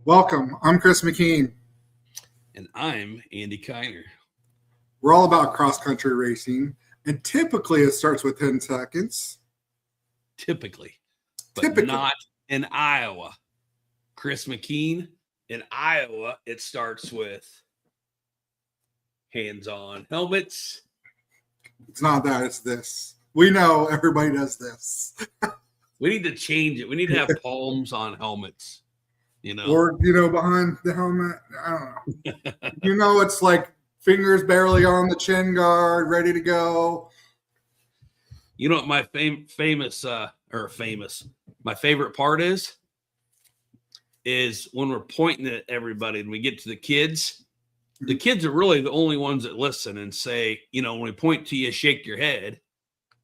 Welcome. I'm Chris McKean. And I'm Andy Kiner. We're all about cross-country racing, and typically it starts with 10 seconds. Typically. Not in Iowa. Chris McKean, in Iowa, it starts with hands-on helmets. It's not that, it's this. We know everybody does this. We need to change it. We need to have palms on helmets. Or, behind the helmet. I don't know. It's like fingers barely on the chin guard, ready to go. You know what my my favorite part is when we're pointing at everybody and we get to the kids. The kids are really the only ones that listen and say, when we point to you, shake your head.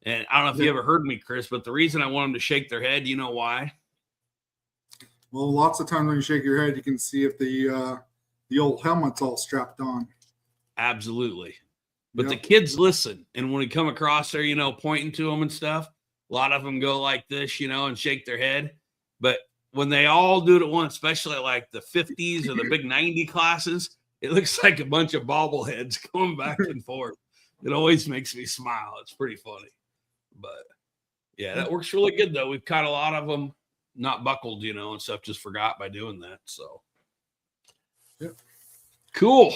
And I don't know if you ever heard me, Chris, but the reason I want them to shake their head, you know why? Well, lots of times when you shake your head, you can see if the old helmet's all strapped on. Absolutely. But the kids listen. And when we come across there, pointing to them and stuff, a lot of them go like this, and shake their head. But when they all do it at once, especially like the 50s or the big 90 classes, it looks like a bunch of bobbleheads going back and forth. It always makes me smile. It's pretty funny. But, yeah, that works really good, though. We've caught a lot of them not buckled, and stuff, just forgot by doing that. So, Cool.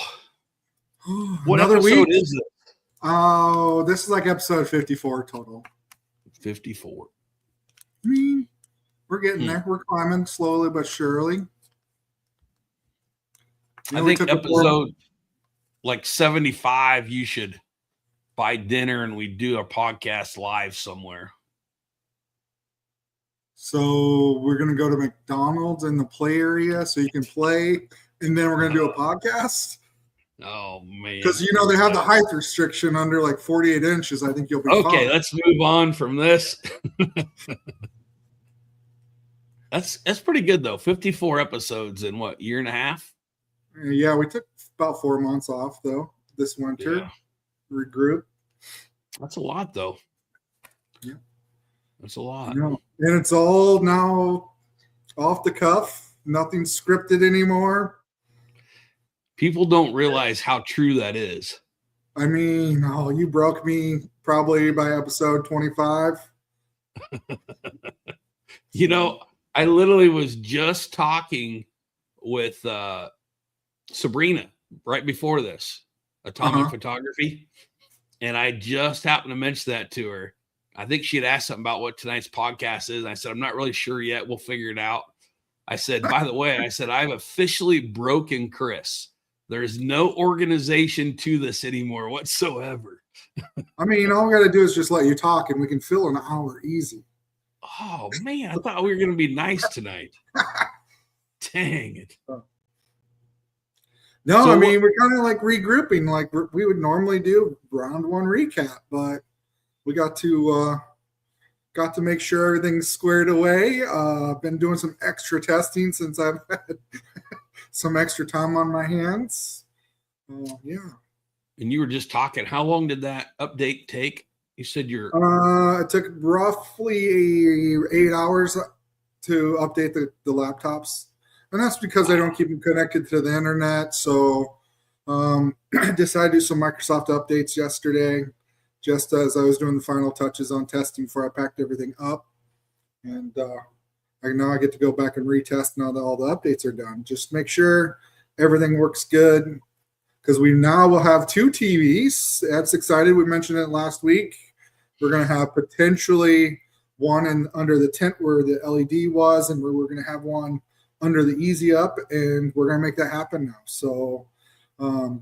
What Another episode week? is it? Oh, this is like episode 54 total. 54. I mean, we're getting there. We're climbing slowly but surely. I think episode like 75, you should buy dinner and we do a podcast live somewhere. So we're going to go to McDonald's in the play area so you can play, and then we're going to do a podcast. Oh, man. Because, they have the height restriction under like 48 inches. I think you'll be okay, fine. Let's move on from this. That's pretty good, though. 54 episodes in what, year and a half? Yeah, we took about 4 months off, though, this winter. Yeah. Regroup. That's a lot, though. Yeah. That's a lot. And it's all now off the cuff. Nothing scripted anymore. People don't realize how true that is. I mean, you broke me probably by episode 25. I literally was just talking with Sabrina right before this, Atomic Photography. And I just happened to mention that to her. I think she had asked something about what tonight's podcast is. I said, I'm not really sure yet. We'll figure it out. I said, by the way, I've officially broken Chris. There's no organization to this anymore whatsoever. I mean, all we got to do is just let you talk and we can fill an hour easy. Oh, man. I thought we were going to be nice tonight. Dang it. No, so we're kind of like regrouping like we would normally do round one recap, but we got to make sure everything's squared away. Been doing some extra testing since I've had some extra time on my hands. Yeah. And you were just talking. How long did that update take? You said it took roughly 8 hours to update the laptops. And that's because I don't keep them connected to the internet. So I decided to do some Microsoft updates yesterday, just as I was doing the final touches on testing before I packed everything up. And now I get to go back and retest now that all the updates are done. Just make sure everything works good, because we now will have 2 TVs. That's excited. We mentioned it last week. We're going to have potentially one under the tent where the LED was, and we're going to have one under the Easy Up, and we're going to make that happen now. So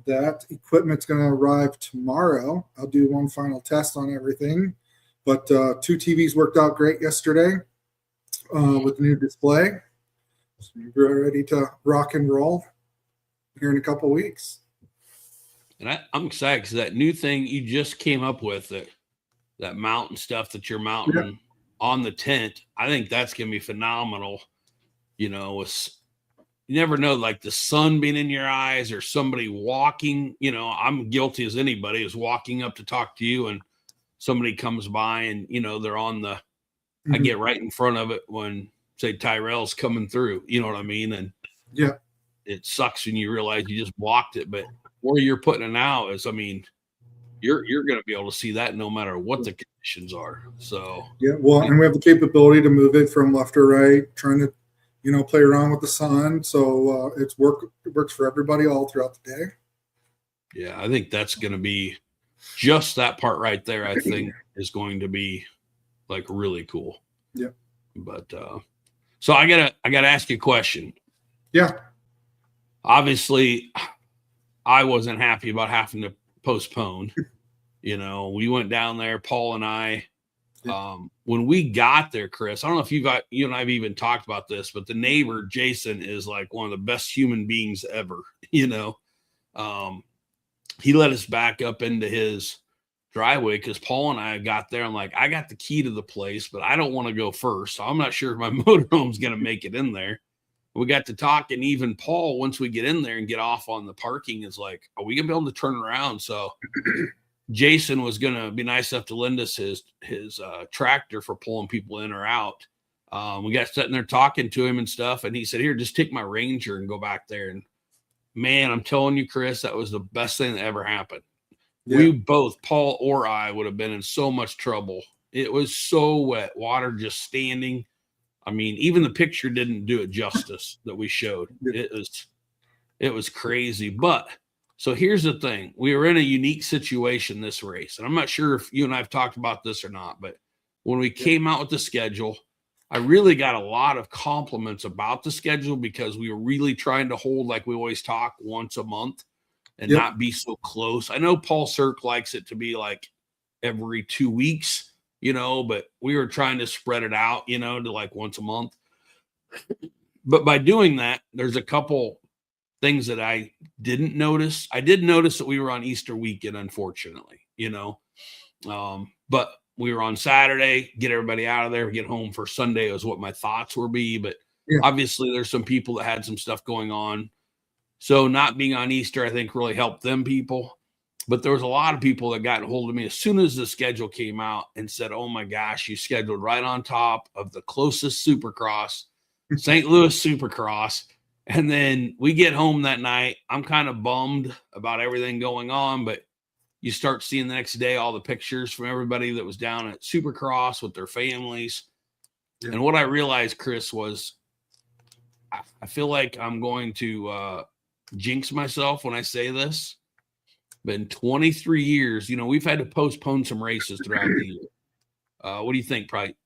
that equipment's going to arrive tomorrow. I'll do one final test on everything. But 2 TVs worked out great yesterday with the new display. So we're ready to rock and roll here in a couple weeks. And I'm excited because that new thing you just came up with, that mountain stuff that you're mounting on the tent, I think that's going to be phenomenal. You never know, like the sun being in your eyes or somebody walking, I'm guilty as anybody is walking up to talk to you and somebody comes by and, they're on the, I get right in front of it when say Tyrell's coming through, you know what I mean? And Yeah. It sucks when you realize you just blocked it, but where you're putting it now is, I mean, you're going to be able to see that no matter what the conditions are. So Yeah. Well, and we have the capability to move it from left or right, trying to, play around with the sun. So it works for everybody all throughout the day. Yeah, I think that's going to be just that part right there. I think is going to be like really cool. Yeah. But so I gotta ask you a question. Yeah. Obviously, I wasn't happy about having to postpone. We went down there, Paul and I. When we got there, Chris, I don't know if you and I've even talked about this, but the neighbor Jason is like one of the best human beings ever. He let us back up into his driveway because Paul and I got there. I'm like, I got the key to the place, but I don't want to go first. So I'm not sure if my motorhome's going to make it in there. We got to talk, and even Paul, once we get in there and get off on the parking, is like, are we going to be able to turn around? So Jason was going to be nice enough to lend us his tractor for pulling people in or out. We got sitting there talking to him and stuff, and he said, here, just take my Ranger and go back there. And man, I'm telling you, Chris, that was the best thing that ever happened. Yeah. We both, Paul or I, would have been in so much trouble. It was so wet, water just standing. I mean, even the picture didn't do it justice that we showed. It was crazy. But so here's the thing. We were in a unique situation this race. And I'm not sure if you and I have talked about this or not, but when we came out with the schedule, I really got a lot of compliments about the schedule because we were really trying to hold, like we always talk, once a month and not be so close. I know Paul Cirque likes it to be like every 2 weeks, but we were trying to spread it out, to like once a month. But by doing that, there's a couple things that I didn't notice. I did notice that we were on Easter weekend, unfortunately, but we were on Saturday, get everybody out of there, get home for Sunday is what my thoughts would be. But obviously there's some people that had some stuff going on. So not being on Easter, I think, really helped them people. But there was a lot of people that got a hold of me as soon as the schedule came out and said, oh my gosh, you scheduled right on top of the closest Supercross, St. Louis Supercross. And then we get home that night. I'm kind of bummed about everything going on, but you start seeing the next day all the pictures from everybody that was down at Supercross with their families. Yeah. And what I realized, Chris, was I feel like I'm going to jinx myself when I say this. But in 23 years, we've had to postpone some races throughout the year. What do you think? Probably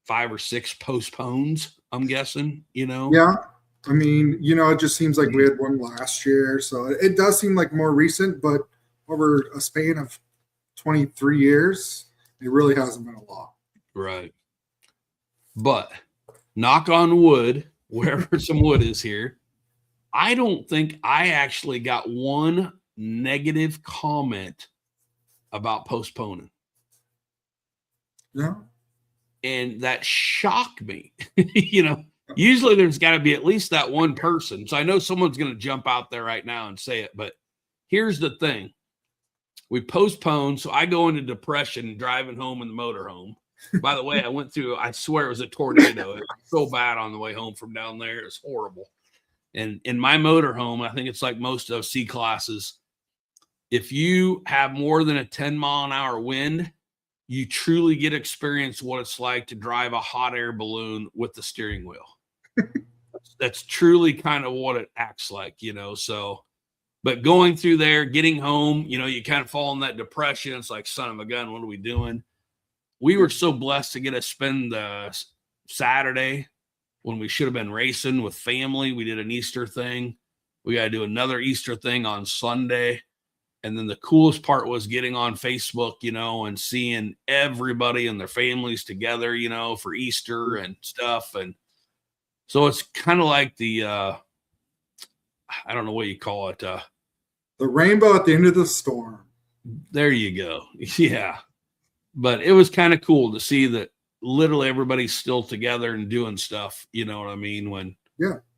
5 or 6 postpones, I'm guessing, Yeah. I mean, it just seems like we had one last year. So it does seem like more recent, but over a span of 23 years, it really hasn't been a lot. Right. But knock on wood, wherever some wood is here, I don't think I actually got one negative comment about postponing. Yeah. And that shocked me. Usually there's got to be at least that one person. So I know someone's going to jump out there right now and say it, but here's the thing. We postponed, so I go into depression driving home in the motorhome. By the way, I swear it was a tornado. It was so bad on the way home from down there. It was horrible. And in my motorhome, I think it's like most of C classes, if you have more than a 10-mile-an-hour wind, you truly get to experience what it's like to drive a hot air balloon with the steering wheel. That's truly kind of what it acts like, so. But going through there, getting home, you kind of fall in that depression. It's like, son of a gun, what are we doing? We were so blessed to get to spend the Saturday when we should have been racing with family. We did an Easter thing. We got to do another Easter thing on Sunday. And then the coolest part was getting on Facebook, and seeing everybody and their families together, for Easter and stuff. And so it's kind of like the, I don't know what you call it. The rainbow at the end of the storm. There you go. Yeah. But it was kind of cool to see that literally everybody's still together and doing stuff. You know what I mean? When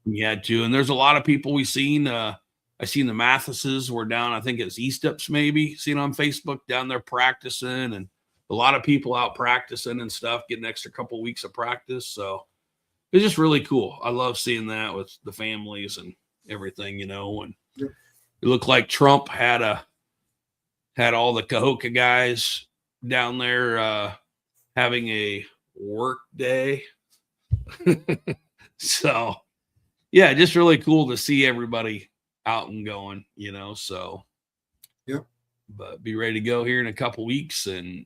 we had to. And there's a lot of people we seen. I seen the Mathises were down. I think it's Easteps maybe. Seen on Facebook down there practicing. And a lot of people out practicing and stuff, getting an extra couple weeks of practice. So it's just really cool. I love seeing that with the families and everything, and Yep. it looked like Trump had all the Cahokia guys down there having a work day. So yeah, just really cool to see everybody out and going, so Yep. but be ready to go here in a couple weeks, and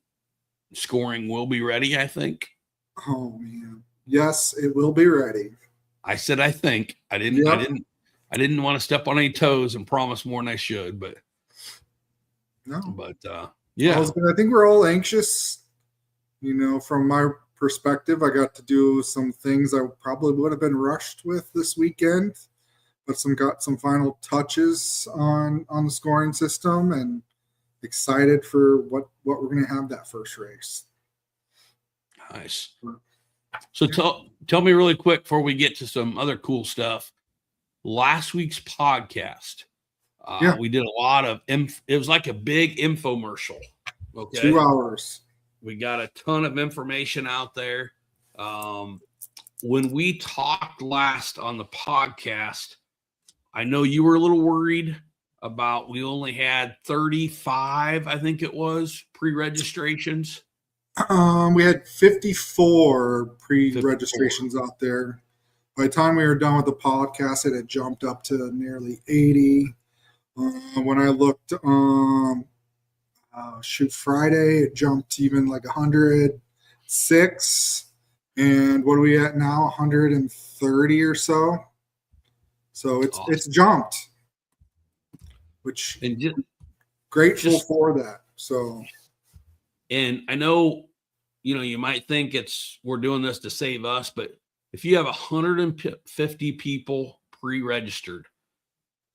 scoring will be ready, I think. Oh man. Yes, it will be ready. I said I think. I didn't want to step on any toes and promise more than I should, but yeah. I think we're all anxious. From my perspective, I got to do some things I probably would have been rushed with this weekend, but got some final touches on the scoring system, and excited for what we're going to have that first race. Nice. So tell me really quick before we get to some other cool stuff. Last week's podcast, we did a lot of it was like a big infomercial. Okay, 2 hours. We got a ton of information out there. When we talked last on the podcast, I know you were a little worried about we only had 35, I think it was, pre-registrations. We had 54 pre-registrations out there. By the time we were done with the podcast, it had jumped up to nearly 80. When I looked, Friday, it jumped even like 106. And what are we at now? 130 or so. So it's jumped, which grateful for that. So. And I know, you might think we're doing this to save us, but if you have 150 people pre-registered,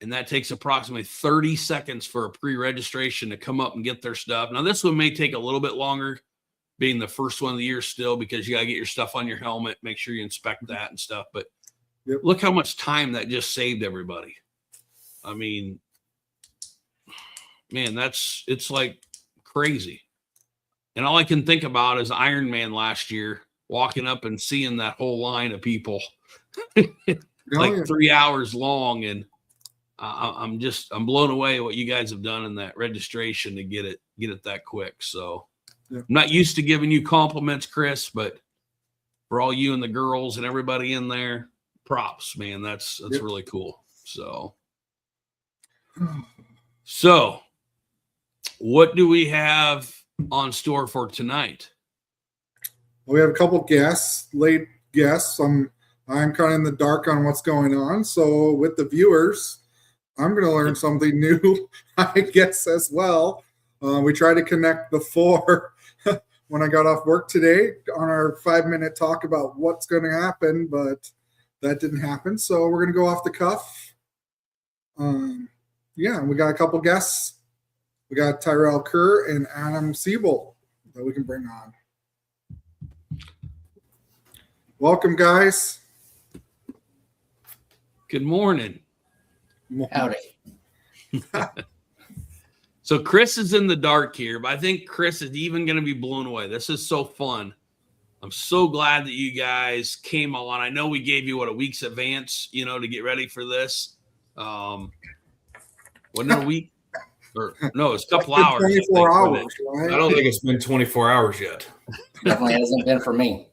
and that takes approximately 30 seconds for a pre-registration to come up and get their stuff. Now, this one may take a little bit longer, being the first one of the year still, because you got to get your stuff on your helmet, make sure you inspect that and stuff. But Look how much time that just saved everybody. I mean, man, it's like crazy. And all I can think about is Iron Man last year, walking up and seeing that whole line of people like 3 hours long. And I'm blown away what you guys have done in that registration to get it that quick. So I'm not used to giving you compliments, Chris, but for all you and the girls and everybody in there, props, man. That's really cool. So what do we have on store for tonight? We have a couple late guests. I'm kind of in the dark on what's going on. So with the viewers, I'm going to learn something new, I guess, as well. We tried to connect before when I got off work today on our 5-minute talk about what's going to happen, but that didn't happen. So we're going to go off the cuff. We got a couple guests. We got Tyrell Kerr and Seabold that we can bring on. Welcome, guys. Good morning. Howdy. So Chris is in the dark here, but I think Chris is even going to be blown away. This is so fun. I'm so glad that you guys came on. I know we gave you a week's advance, to get ready for this. Wasn't it a week? Or no, it's a couple hours. 24 hours, right? I don't think it's been 24 hours yet. Definitely hasn't been for me.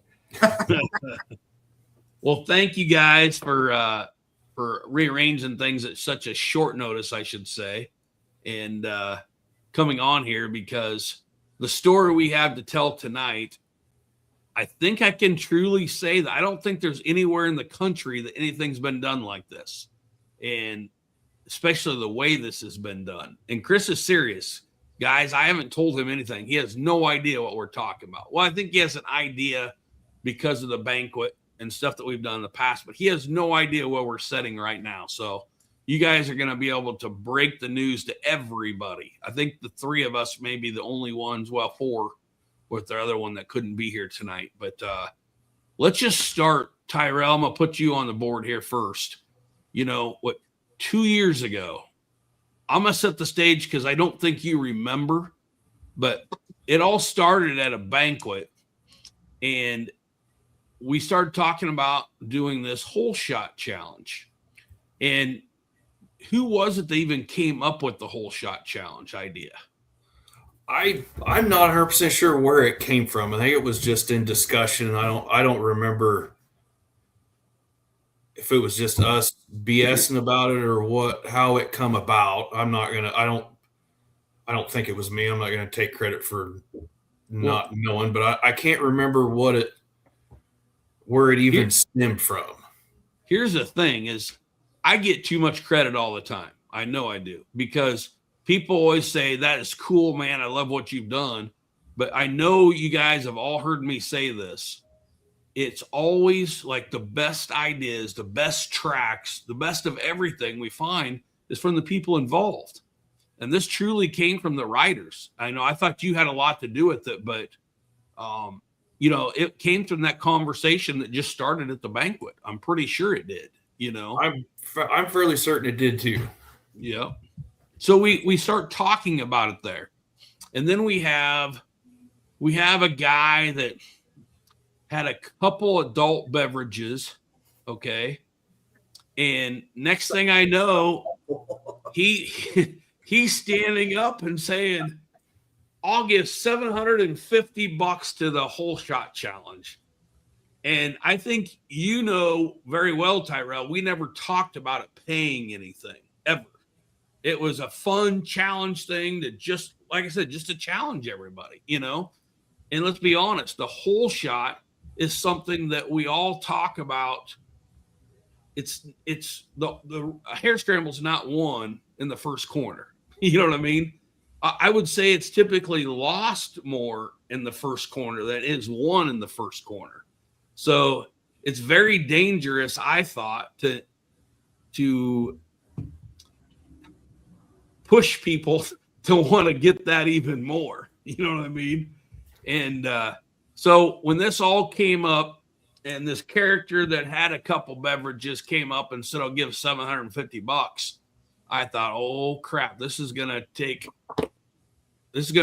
Well, thank you guys for rearranging things at such a short notice, I should say, and coming on here, because the story we have to tell tonight, I think I can truly say that I don't think there's anywhere in the country that anything's been done like this, and especially the way this has been done. And Chris is serious. Guys, I haven't told him anything. He has no idea what we're talking about. Well, I think he has an idea because of the banquet and stuff that we've done in the past, but he has no idea where we're sitting right now. So you guys are going to be able to break the news to everybody. I think the three of us may be the only ones, well, four, with the other one that couldn't be here tonight. But let's just start. Tyrell, I'm going to put you on the board here first. 2 years ago, I'm going to set the stage because I don't think you remember, but it all started at a banquet. And we started talking about doing this hole shot challenge. And who was it that even came up with the hole shot challenge idea? I'm not 100% sure where it came from. I think it was just in discussion. I don't remember if it was just us BSing about it or how it come about. I don't think it was me. I'm not gonna take credit for not knowing, but I can't remember where it even stemmed from. Here's the thing is I get too much credit all the time. I know I do, because people always say, that is cool, man. I love what you've done. But I know you guys have all heard me say this. It's always like the best ideas, the best tracks, the best of everything we find is from the people involved. And this truly came from the writers. I know I thought you had a lot to do with it, but, it came from that conversation that just started at the banquet. I'm pretty sure it did, I'm fairly certain it did too. Yeah. So we start talking about it there. And then we have a guy that had a couple adult beverages. Okay. And next thing I know, he's standing up and saying, I'll give $750 to the hole shot challenge. And I think very well, Tyrell, we never talked about it paying anything ever. It was a fun challenge thing that just, like I said, just to challenge everybody, And let's be honest, the hole shot is something that we all talk about. It's the hair scramble's not won in the first corner. You know what I mean? I would say it's typically lost more in the first corner than it is won in the first corner. So it's very dangerous, I thought, to push people to want to get that even more. You know what I mean? And so when this all came up and this character that had a couple beverages came up and said, I'll give $750, I thought, oh crap, this is going to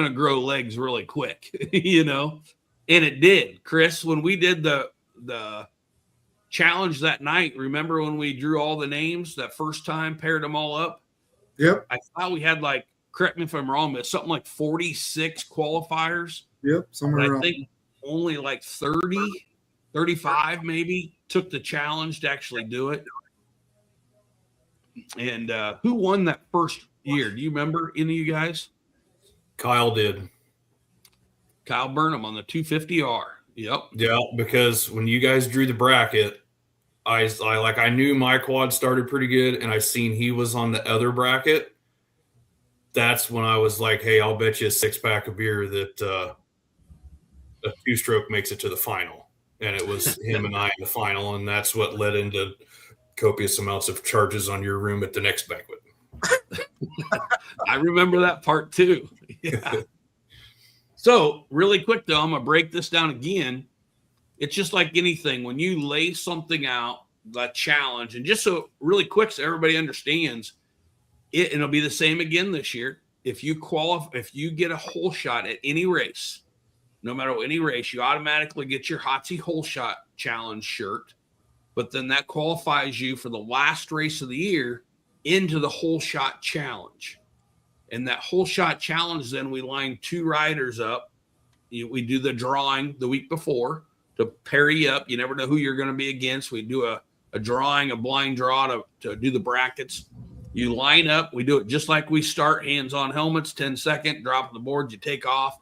grow legs really quick, And it did. Chris, when we did the challenge that night, remember when we drew all the names that first time, paired them all up? Yep. I thought we had correct me if I'm wrong, but something like 46 qualifiers. Yep. Somewhere around. I think only 30, 35 maybe took the challenge to actually do it. And who won that first year? Do you remember any of you guys? Kyle did. Kyle Burnham on the 250R. Yep. Yeah, because when you guys drew the bracket, I knew my quad started pretty good, and I seen he was on the other bracket. That's when I was like, hey, I'll bet you a 6-pack of beer that a 2-stroke makes it to the final. And it was him and I in the final, and that's what led into copious amounts of charges on your room at the next banquet. I remember that part too. Yeah. So really quick though, I'm going to break this down again. It's just like anything. When you lay something out, the challenge, and just so really quick so everybody understands, and it'll be the same again this year. If you get a hole shot at any race, no matter any race, you automatically get your Hotsy Hole Shot Challenge shirt. But then that qualifies you for the last race of the year into the Hole Shot Challenge. And that Hole Shot Challenge, then we line 2 riders up. We do the drawing the week before to pair you up. You never know who you're going to be against. We do a drawing, a blind draw to do the brackets. You line up. We do it just like we start, hands on helmets, 10-second, drop the board, you take off.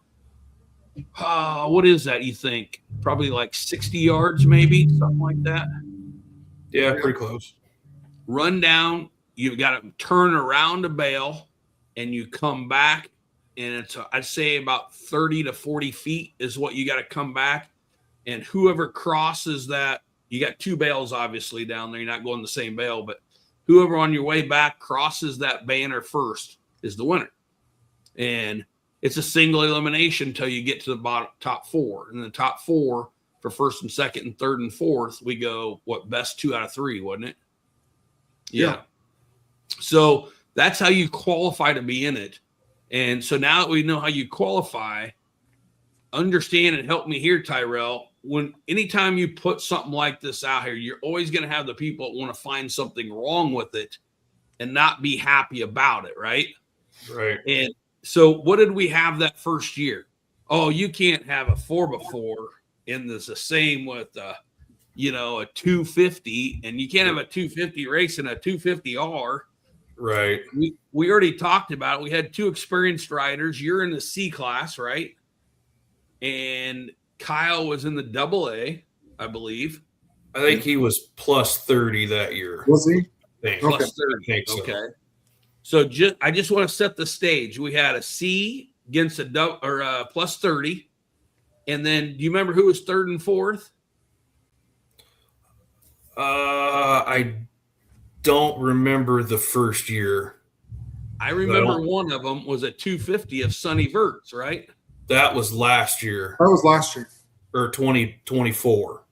What is that, you think? Probably 60 yards, maybe, something like that. Yeah, pretty close. Run down. You've got to turn around a bale, and you come back, and I'd say about 30 to 40 feet is what you got to come back. And whoever crosses that, you got 2 bales obviously down there. You're not going the same bale, but whoever on your way back crosses that banner first is the winner. And it's a single elimination until you get to the top 4. And the top 4 for first and second and third and fourth, we go, best 2 out of 3, wasn't it? Yeah. So that's how you qualify to be in it. And so now that we know how you qualify, understand and help me here, Tyrell, anytime you put something like this out here, you're always going to have the people that want to find something wrong with it and not be happy about it, right? Right. And so what did we have that first year? Oh, you can't have a 4x4 in this. The same with a 250, and you can't have a 250 racing a 250R. Right. We already talked about it. We had 2 experienced riders. You're in the C class, right? And Kyle was in the AA, I believe. I think he was plus 30 that year. Was he? Plus 30. I think so. Okay. So I just want to set the stage. We had a C against a plus 30. And then do you remember who was 3rd and 4th? I don't remember the first year. I remember one of them was a 250 of Sonny Verts, right? That was last year. That was last year. Or 2024.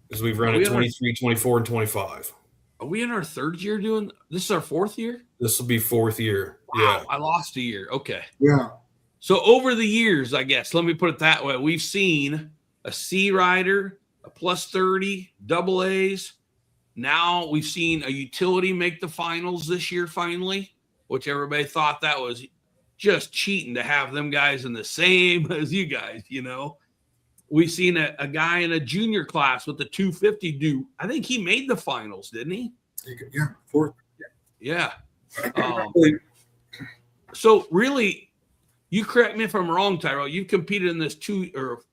Because we've run it 23, 24, and 25. Are we in our 3rd year doing this? Is our 4th year? This will be 4th year. Wow, Yeah. I lost a year. Okay. Yeah. So over the years, I guess, let me put it that way, we've seen a C rider, a plus 30, AAs. Now we've seen a utility make the finals this year finally, which everybody thought that was just cheating to have them guys in the same as you guys, We've seen a guy in a junior class with the 250 do. I think he made the finals, didn't he? Yeah, 4th. Yeah. So really, you correct me if I'm wrong, Tyrell. You've competed in this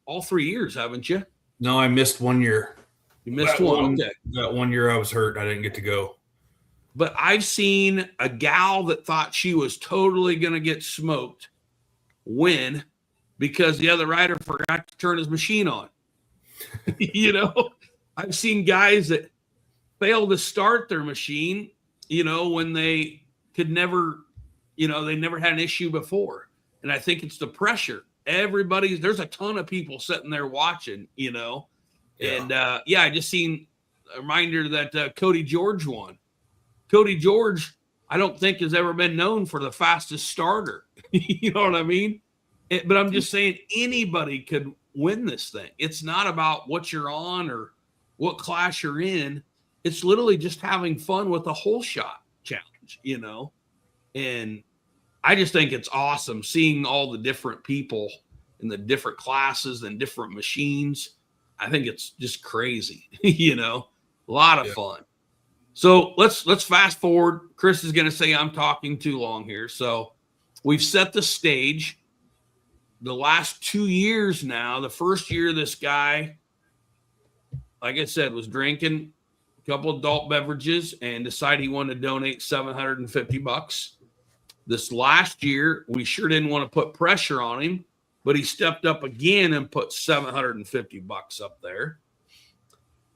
all 3 years, haven't you? No, I missed 1 year. You missed one. Okay. That 1 year I was hurt. I didn't get to go. But I've seen a gal that thought she was totally going to get smoked win because the other rider forgot to turn his machine on. I've seen guys that fail to start their machine, when they could never, they never had an issue before. And I think it's the pressure. There's a ton of people sitting there watching, Yeah. And I just seen a reminder that Cody George won. Cody George, I don't think has ever been known for the fastest starter. You know what I mean? But I'm just saying anybody could win this thing. It's not about what you're on or what class you're in. It's literally just having fun with a whole shot challenge, And I just think it's awesome seeing all the different people in the different classes and different machines. I think it's just crazy, a lot of fun. So let's fast forward. Chris is going to say I'm talking too long here. So we've set the stage. The last 2 years now, the first year this guy, like I said, was drinking a couple adult beverages and decided he wanted to donate $750. This last year, we sure didn't want to put pressure on him, but he stepped up again and put $750 up there.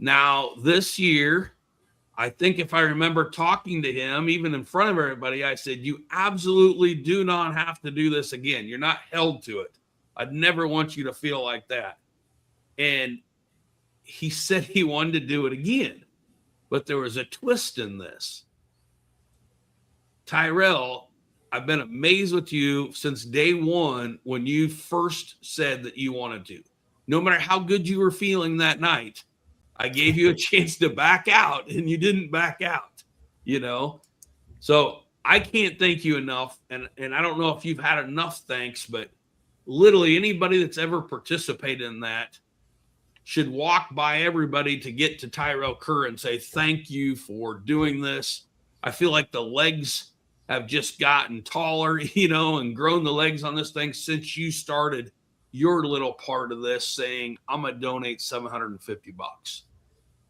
Now, this year, I think if I remember talking to him, even in front of everybody, I said, you absolutely do not have to do this again. You're not held to it. I'd never want you to feel like that. And he said he wanted to do it again, but there was a twist in this. Tyrell, I've been amazed with you since day one when you first said that you wanted to. No matter how good you were feeling that night, I gave you a chance to back out, and you didn't back out, So I can't thank you enough, and I don't know if you've had enough thanks, but literally anybody that's ever participated in that should walk by everybody to get to Tyrell Kerr and say, thank you for doing this. I feel like the legs have just gotten taller, and grown the legs on this thing since you started your little part of this saying, I'm going to donate $750.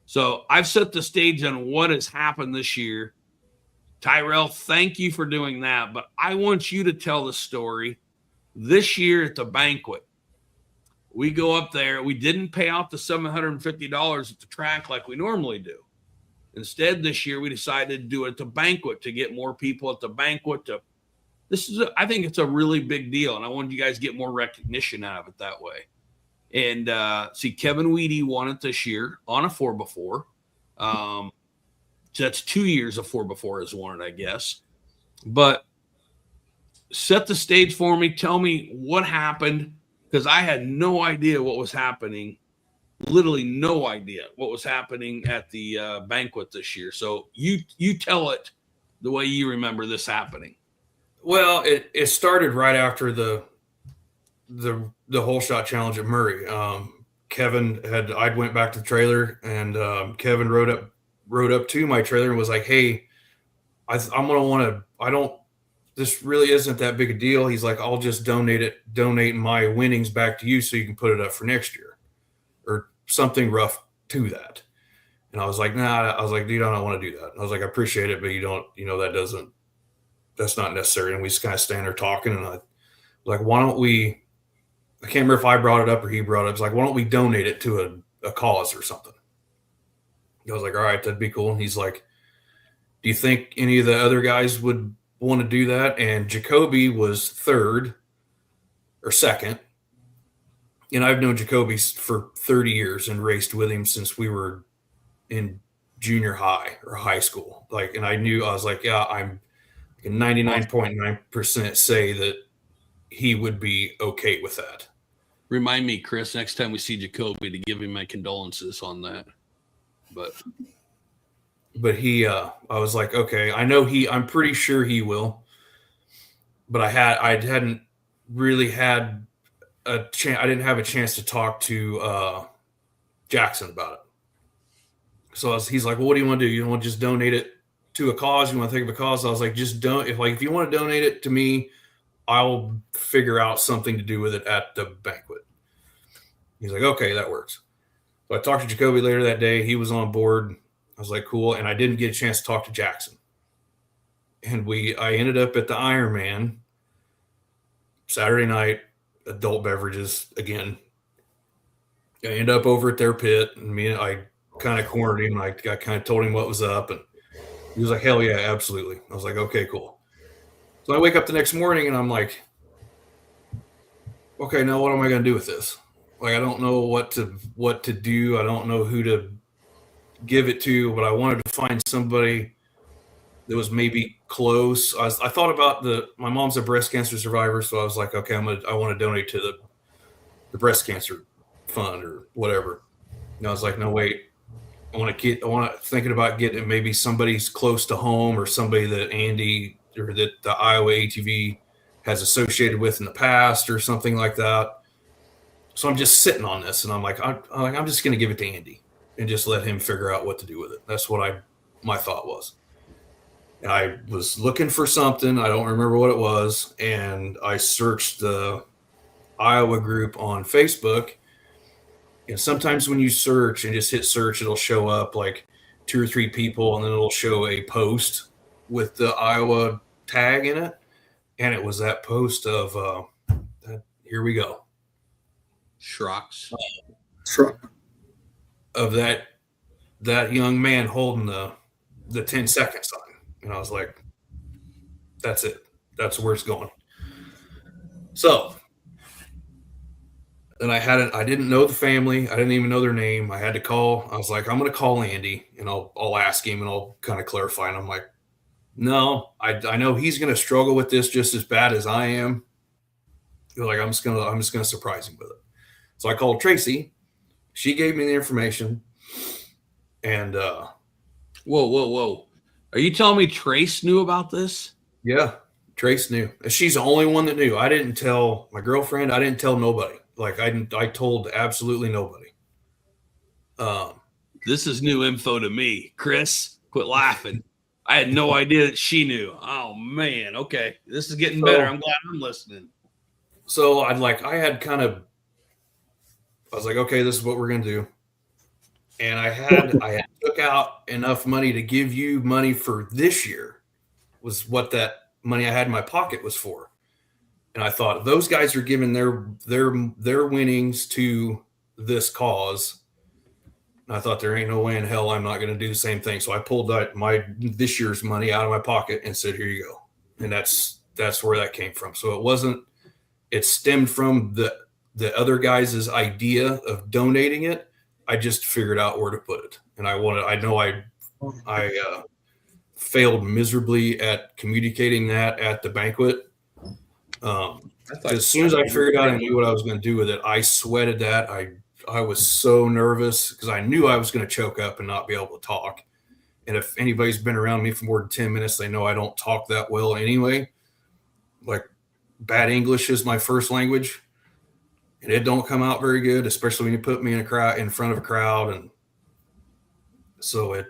So I've set the stage on what has happened this year. Tyrell, thank you for doing that. But I want you to tell the story this year at the banquet. We go up there. We didn't pay out the $750 at the track like we normally do. Instead, this year we decided to do it at the banquet to get more people at the banquet. I think it's a really big deal, and I wanted you guys to get more recognition out of it that way. And see, Kevin Weedy won it this year on a 4x4. So that's 2 years of 4x4 has won it, I guess. But set the stage for me. Tell me what happened, because I had no idea what was happening. Literally no idea what was happening at the banquet this year. So you tell it the way you remember this happening. Well, it started right after the whole shot challenge at Murray. Kevin I went back to the trailer, and Kevin rode up to my trailer and was like, "Hey, I'm gonna want to. I don't. This really isn't that big a deal." He's like, "I'll just donate my winnings back to you so you can put it up for next year." Or something rough to that. And I was like, nah, I was like, dude, I don't want to do that. I was like, I appreciate it, but you don't, that's not necessary. And we just kind of stand there talking, and I like, why don't we, I can't remember if I brought it up or he brought it up. It's like, why don't we donate it to a cause or something? I was like, all right, that'd be cool. And he's like, do you think any of the other guys would want to do that? And Jacoby was third or second. And I've known Jacoby for 30 years and raced with him since we were in junior high or high school. Like, and I was like, yeah, I'm 99.9% say that he would be okay with that. Remind me, Chris, next time we see Jacoby to give him my condolences on that. But he, I was like, okay, I'm pretty sure he will. But I hadn't really had I didn't have a chance to talk to Jackson about it. So he's like, well, what do you want to do? You want to just donate it to a cause? You want to think of a cause? I was like, just don't. If you want to donate it to me, I'll figure out something to do with it at the banquet. He's like, okay, that works. So I talked to Jacoby later that day. He was on board. I was like, cool. And I didn't get a chance to talk to Jackson. And I ended up at the Ironman Saturday night. Adult beverages again. I end up over at their pit, and I kind of cornered him. I kind of told him what was up, and he was like, hell yeah, absolutely. I was like, okay, cool. So I wake up the next morning, and I'm like, okay, now what am I going to do with this? Like, I don't know what to do. I don't know who to give it to, but I wanted to find somebody that was maybe close. I thought about my mom's a breast cancer survivor, so I was like, okay, I want to donate to the breast cancer fund or whatever. And I was like, no, wait, thinking about getting maybe somebody's close to home or somebody that Andy or that the Iowa ATV has associated with in the past or something like that. So I'm just sitting on this, and I'm like, I'm just going to give it to Andy and just let him figure out what to do with it. That's what my thought was. And I was looking for something. I don't remember what it was. And I searched the Iowa group on Facebook. And sometimes when you search and just hit search, it'll show up like 2 or 3 people, and then it'll show a post with the Iowa tag in it. And it was that post of, here we go. Schrocks. Of that young man holding the 10-second sign. And I was like, that's it. That's where it's going. So, and I didn't know the family. I didn't even know their name. I had to call. I was like, I'm going to call Andy, and I'll ask him, and I'll kind of clarify. And I'm like, no, I know he's going to struggle with this just as bad as I am. Like, I'm just going to surprise him with it. So I called Tracy. She gave me the information. And, Whoa. Are you telling me Trace knew about this? Yeah, Trace knew. She's the only one that knew. I didn't tell my girlfriend. I didn't tell nobody. Like, I told absolutely nobody. This is new info to me. Chris, quit laughing. I had no idea that she knew. Oh, man. Okay. This is getting better. I'm glad I'm listening. So I was like, okay, this is what we're going to do. And I had took out enough money to give you money for this year, was what that money I had in my pocket was for. And I thought, those guys are giving their winnings to this cause. And I thought, there ain't no way in hell I'm not going to do the same thing. So I pulled this year's money out of my pocket and said, here you go. And that's where that came from. So it stemmed from the other guys' idea of donating it. I just figured out where to put it. And I failed miserably at communicating that at the banquet. As soon as I figured out I knew what I was going to do with it, I sweated that. I was so nervous because I knew I was going to choke up and not be able to talk. And if anybody's been around me for more than 10 minutes, they know I don't talk that well anyway. Like, bad English is my first language, and it don't come out very good, especially when you put me in front of a crowd. And so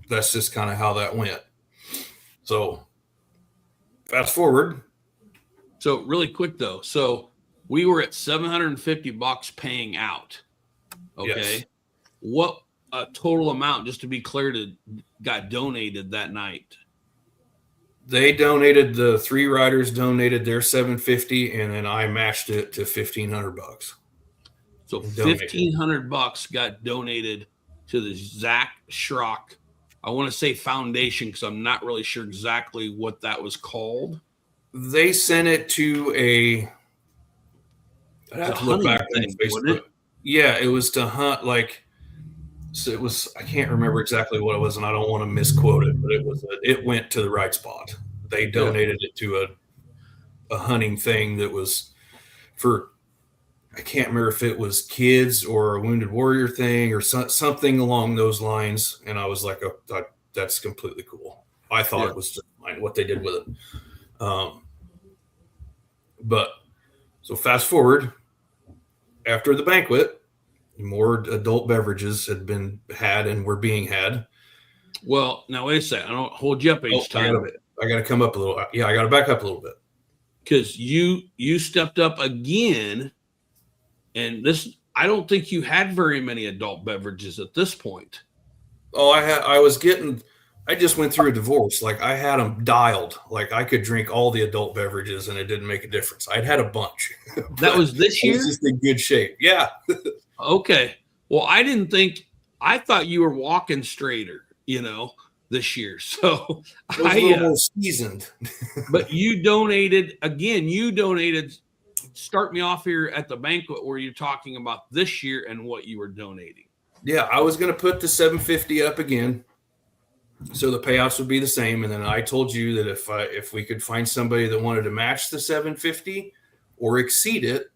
that's just kind of how that went. So fast forward. So really quick though. So we were at $750 paying out. Okay. Yes. What total amount, just to be clear, got donated that night? They donated, the 3 riders donated their $750, and then I matched it to $1,500. So $1,500 got donated to the Zach Schrock, I want to say foundation, because I'm not really sure exactly what that was called. They sent it to I'd have to look back on Facebook. Yeah, it was to hunt, like, so it was, I can't remember exactly what it was, and I don't want to misquote it, but it went to the right spot. They donated it to a hunting thing that was for, I can't remember if it was kids or a Wounded Warrior thing or something along those lines. And I was like, oh, that's completely cool. I thought it was just fine what they did with it. But so fast forward, after the banquet, more adult beverages had been had and were being had. Well, now wait a second. I don't hold you up each time. I got to come up a little. Yeah, I got to back up a little bit. Because you stepped up again, and this, I don't think you had very many adult beverages at this point. Oh, I just went through a divorce. Like, I had them dialed. Like, I could drink all the adult beverages and it didn't make a difference. I'd had a bunch. That was this year? I was just in good shape. Yeah. Okay. Well, I thought you were walking straighter, this year. So I was a little more seasoned. But you donated, start me off here at the banquet where you're talking about this year and what you were donating. Yeah, I was going to put the $750 up again, so the payouts would be the same. And then I told you that if we could find somebody that wanted to match the $750 or exceed it,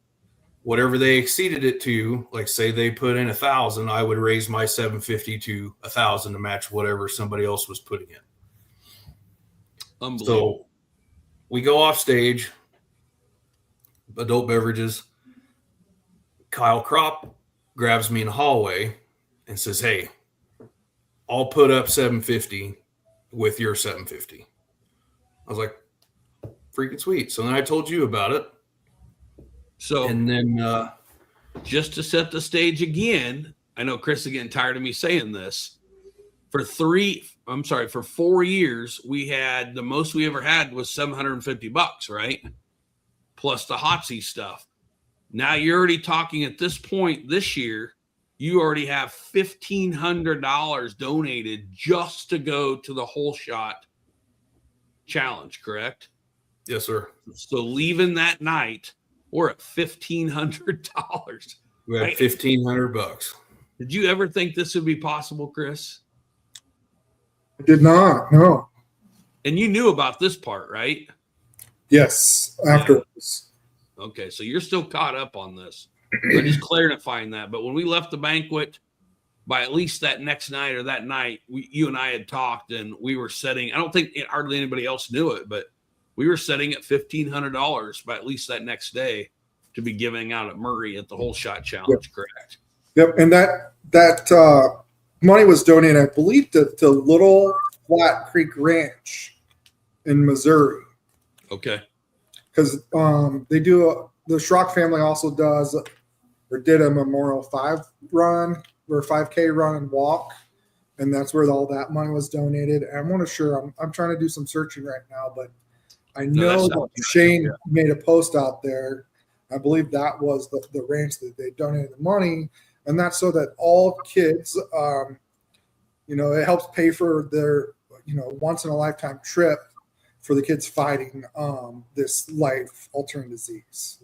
whatever they exceeded it to, like say they put in $1,000, I would raise my $750 to $1,000 to match whatever somebody else was putting in. Unbelievable. So we go off stage, adult beverages. Kyle Kropp grabs me in the hallway and says, "Hey, I'll put up $750 with your $750." I was like, freaking sweet. So then I told you about it. So, and then just to set the stage again, I know Chris is getting tired of me saying this. For 4 years, we had, the most we ever had was $750, right? Plus the Hotsy stuff. Now you're already talking at this point this year, you already have $1,500 donated just to go to the Whole Shot Challenge, correct? Yes, sir. So leaving that night, we're at $1,500. We had $1,500. Did you ever think this would be possible, Chris? I did not. No. And you knew about this part, right? Yes. Afterwards. Okay, so you're still caught up on this. I'm just clarifying that. But when we left the banquet, by at least that next night or that night, you and I had talked, and we were setting. I don't think hardly anybody else knew it, but we were setting at $1,500 by at least that next day to be giving out at Murray at the Whole Shot Challenge, Yep. Correct? Yep, and that money was donated, I believe, to Little Flat Creek Ranch in Missouri. Okay. Because they do the Schrock family also does or did a Memorial 5 run or 5K run and walk, and that's where all that money was donated. And I'm not sure. I'm trying to do some searching right now, but I know that Shane made a post out there. I believe that was the ranch that they donated the money, and that's so that all kids, it helps pay for their, once in a lifetime trip for the kids fighting this life-altering disease.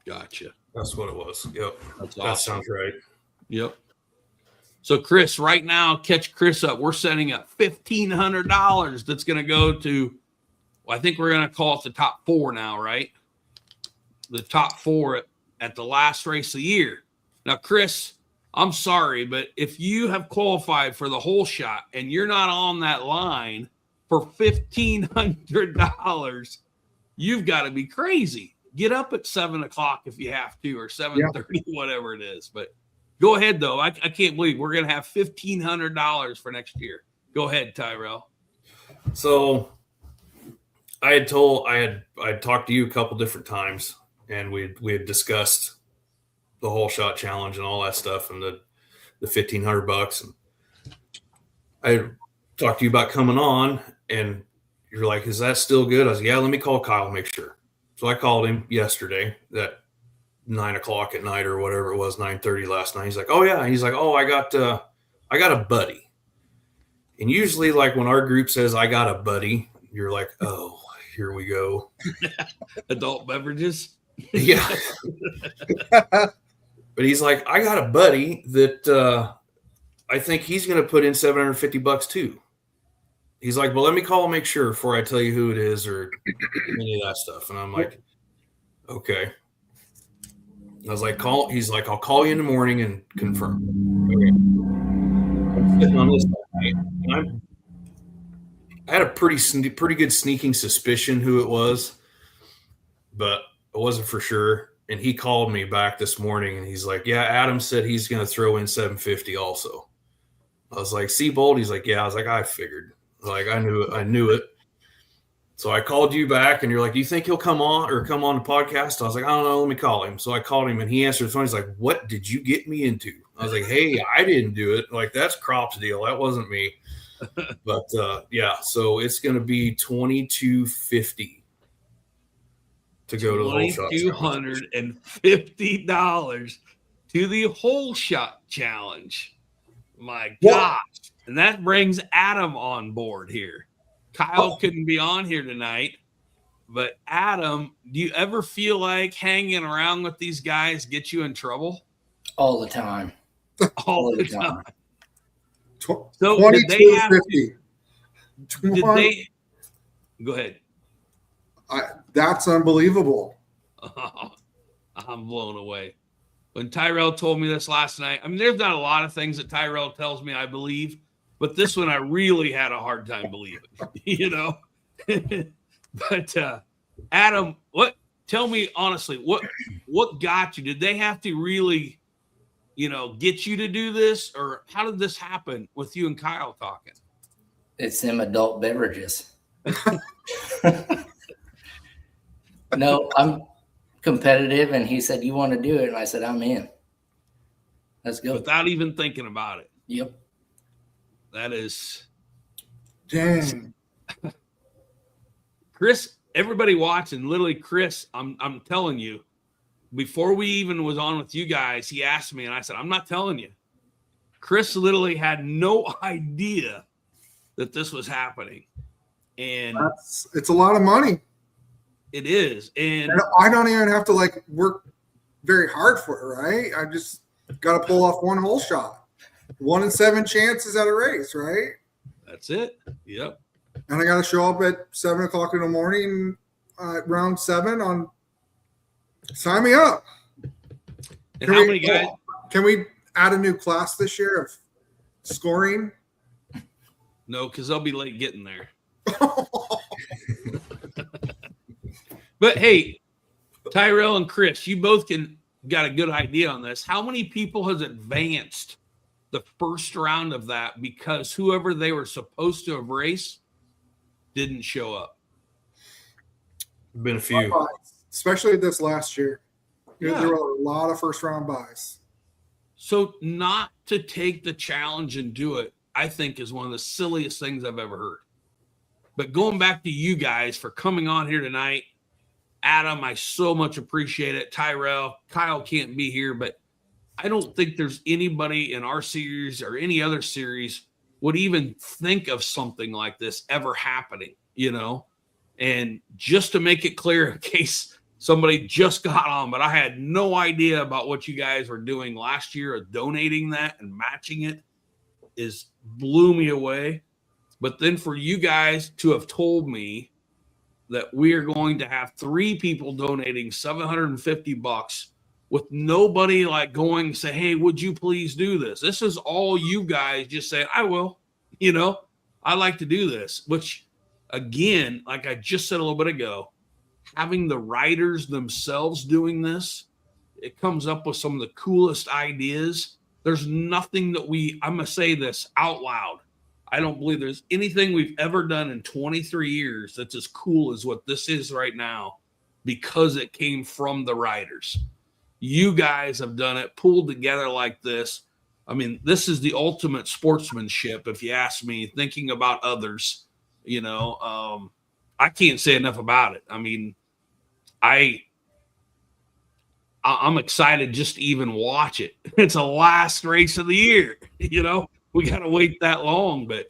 Gotcha. That's what it was. Yep. That's awesome. That sounds right. Yep. So, Chris, right now, catch Chris up. We're setting up $1,500 that's going to go to, I think we're going to call it the top 4 now, right? the top 4 at the last race of the year. Now, Chris, I'm sorry, but if you have qualified for the whole shot and you're not on that line for $1,500, you've got to be crazy. Get up at 7 o'clock if you have to, or 7:30, whatever it is. But go ahead, though. I can't believe we're going to have $1,500 for next year. Go ahead, Tyrell. So I had talked to you a couple different times, and we had discussed the whole shot challenge and all that stuff, and the $1,500. And I talked to you about coming on, and you're like, "Is that still good?" I was like, "Yeah, let me call Kyle, make sure." So I called him yesterday at 9 o'clock at night or whatever it was, 9:30 last night. He's like, "Oh yeah." He's like, "Oh, I got a buddy." And usually, like when our group says, "I got a buddy," you're like, "Oh, here we go." Adult beverages. Yeah. But he's like, "I got a buddy that I think he's going to put in $750 too." He's like, "Well, let me call and make sure before I tell you who it is or any of that stuff." And I'm like, "Okay." I was like, "Call." He's like, "I'll call you in the morning and confirm." Okay. I'm sitting on this night, and I had a pretty good sneaking suspicion who it was, but I wasn't for sure. And he called me back this morning, and he's like, "Yeah, Adam said he's going to throw in $750 also." I was like, "Seabold?" He's like, "Yeah." I was like, "I figured." Like, I knew it. So I called you back, and you're like, "Do you think he'll come on the podcast?" I was like, "I don't know. Let me call him." So I called him, and he answered the phone. He's like, "What did you get me into?" I was like, "Hey, I didn't do it. Like, that's Crop's deal. That wasn't me." But yeah, so it's going to be $2,250 to go to the whole shot. $250 to the whole shot challenge. My gosh. And that brings Adam on board here. Kyle couldn't be on here tonight, but Adam, do you ever feel like hanging around with these guys get you in trouble? All the time. All the time. So did they have to, did they go ahead? That's unbelievable. Oh, I'm blown away. When Tyrell told me this last night, I mean, there's not a lot of things that Tyrell tells me I believe, but this one I really had a hard time believing, you know. But Adam, tell me honestly, what got you? Did they have to really, get you to do this, or how did this happen with you and Kyle talking? It's them adult beverages. No, I'm competitive, and he said, "You want to do it?" And I said, "I'm in. Let's go." Without even thinking about it. Yep. That is dang. Chris, everybody watching, literally Chris, I'm telling you, before we even was on with you guys, he asked me and I said, "I'm not telling you." Chris literally had no idea that this was happening. And it's a lot of money. It is. And I don't even have to work very hard for it, right? I just got to pull off one hole shot. 1 in 7 chances at a race, right? That's it. Yep. And I got to show up at 7 o'clock in the morning, round 7 on. Sign me up. And how many guys? Can we add a new class this year of scoring? No, because they'll be late getting there. But hey, Tyrell and Chris, you both got a good idea on this. How many people has advanced the first round of that because whoever they were supposed to have raced didn't show up? Been a few, especially this last year. Yeah. There were a lot of first round buys. So not to take the challenge and do it, I think, is one of the silliest things I've ever heard. But going back to you guys for coming on here tonight, Adam, I so much appreciate it. Tyrell, Kyle can't be here, but I don't think there's anybody in our series or any other series would even think of something like this ever happening, And just to make it clear, in case somebody just got on, but I had no idea about what you guys were doing last year of donating that and matching it blew me away. But then for you guys to have told me that we are going to have 3 people donating $750 with nobody like going say, hey, would you please do this? This is all you guys just saying, I will, I like to do this, which again, like I just said a little bit ago, having the riders themselves doing this, it comes up with some of the coolest ideas. There's nothing that I'm going to say this out loud. I don't believe there's anything we've ever done in 23 years that's as cool as what this is right now, because it came from the riders. You guys have done it, pulled together like this. I mean, this is the ultimate sportsmanship, if you ask me, thinking about others, I can't say enough about it. I mean, I'm excited just to even watch it. It's the last race of the year, we got to wait that long, but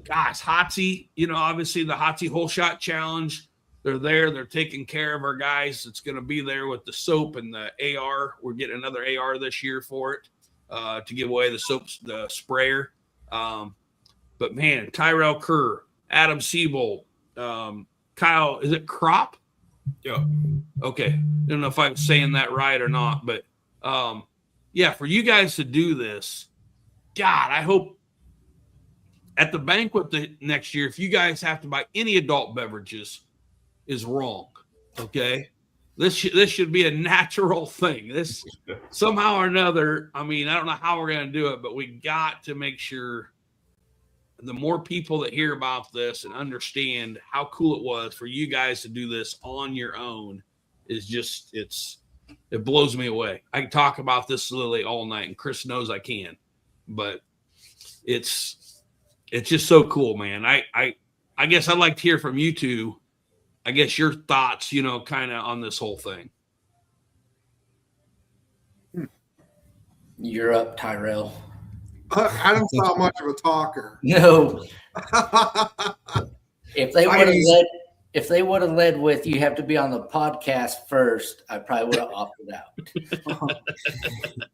gosh, Hotsy, obviously the Hotsy Whole Shot Challenge, they're there. They're taking care of our guys. It's going to be there with the soap and the AR. We're getting another AR this year for it to give away the soaps, the sprayer. But man, Tyrell Kerr, Adam Seabold, Kyle, is it Crop? Yeah. Okay. I don't know if I'm saying that right or not, but yeah, for you guys to do this, God, I hope at the banquet next year, if you guys have to buy any adult beverages, is wrong. Okay. This should be a natural thing. This somehow or another, I mean, I don't know how we're going to do it, but we got to make sure the more people that hear about this and understand how cool it was for you guys to do this on your own is just, it blows me away. I can talk about this literally all night, and Chris knows I can, but it's just so cool, man. I guess I'd like to hear from you two, I guess your thoughts, kind of on this whole thing. You're up, Tyrell. Adam's not much of a talker. No. If they would have led with you have to be on the podcast first, I probably would have opted out.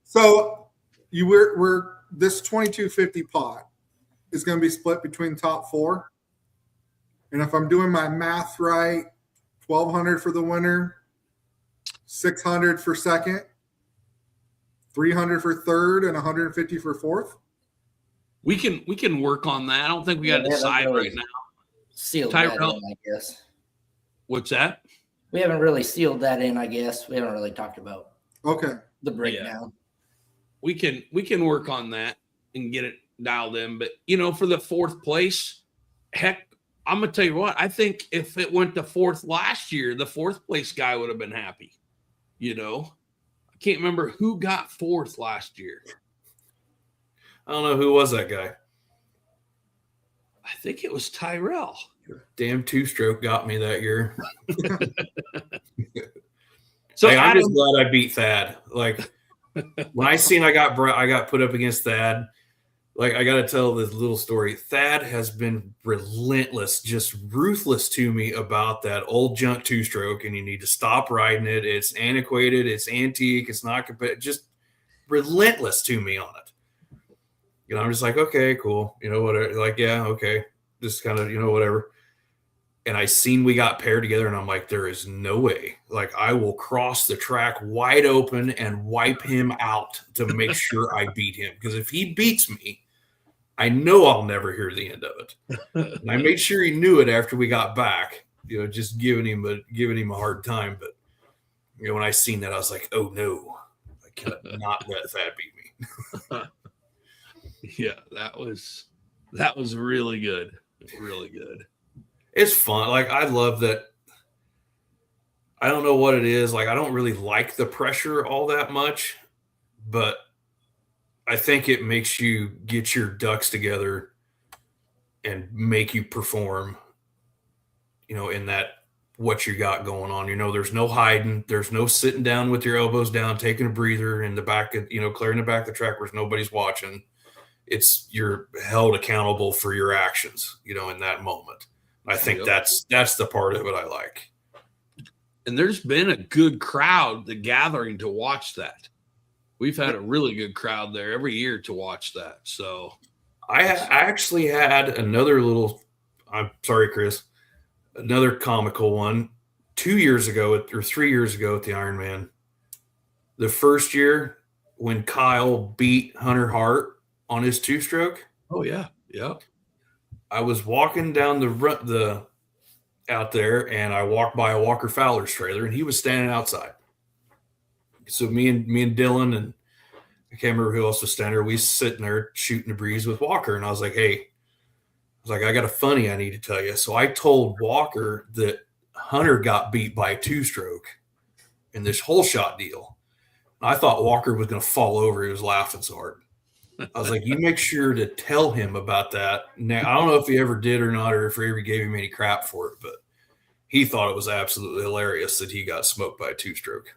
So we're this 2250 pot is going to be split between top 4. And if I'm doing my math right, 1,200 for the winner, 600 for second, 300 for third, and 150 for fourth. We can work on that. I don't think we got to decide right now. Sealed Tyrell, that in, I guess. What's that? We haven't really sealed that in, I guess. We haven't really talked about the breakdown. Yeah. We can work on that and get it dialed in. But for the 4th place, heck, I'm gonna tell you what, I think if it went to 4th last year, the 4th place guy would have been happy. I can't remember who got 4th last year. I don't know who was that guy. I think it was Tyrell. Damn 2-stroke got me that year. So I'm Adam, just glad I beat Thad. Like when I seen I got put up against Thad, like I got to tell this little story. Thad has been relentless, just ruthless to me about that old junk 2-stroke, and you need to stop riding it. It's antiquated, it's antique, it's not competitive. Just relentless to me on it. I'm just like, okay, cool. Whatever. Like, yeah, okay. Just kind of, whatever. And I seen we got paired together, and I'm like, there is no way. Like, I will cross the track wide open and wipe him out to make sure I beat him. Because if he beats me, I know I'll never hear the end of it. And I made sure he knew it after we got back, just giving him a hard time. But, when I seen that, I was like, oh, no. I cannot not let Thad beat me. Yeah, that was really good. Really good. It's fun. Like, I love that. I don't know what it is. Like, I don't really like the pressure all that much, but I think it makes you get your ducks together and make you perform, in that what you got going on. There's no hiding. There's no sitting down with your elbows down, taking a breather in the back of, clearing the back of the track where nobody's watching. You're held accountable for your actions, in that moment. I think that's the part of it I like. And there's been a good crowd, the gathering to watch that. We've had a really good crowd there every year to watch that. So I actually had another little, I'm sorry, Chris, Another comical one. 2 years ago or 3 years ago at the Ironman, the first year when Kyle beat Hunter Hart on his two-stroke. Oh yeah, yeah. I was walking down the out there, and I walked by a Walker Fowler's trailer, and he was standing outside. So me and Dylan, and I can't remember who else was standing there. We sitting there shooting the breeze with Walker, and I was like, "Hey," I was like, "I got a funny I need to tell you." So I told Walker that Hunter got beat by a two-stroke in this whole shot deal. I thought Walker was going to fall over. He was laughing so hard. I was like, "You make sure to tell him about that." Now, I don't know if he ever did or not, or if he ever gave him any crap for it, but he thought it was absolutely hilarious that he got smoked by a two-stroke.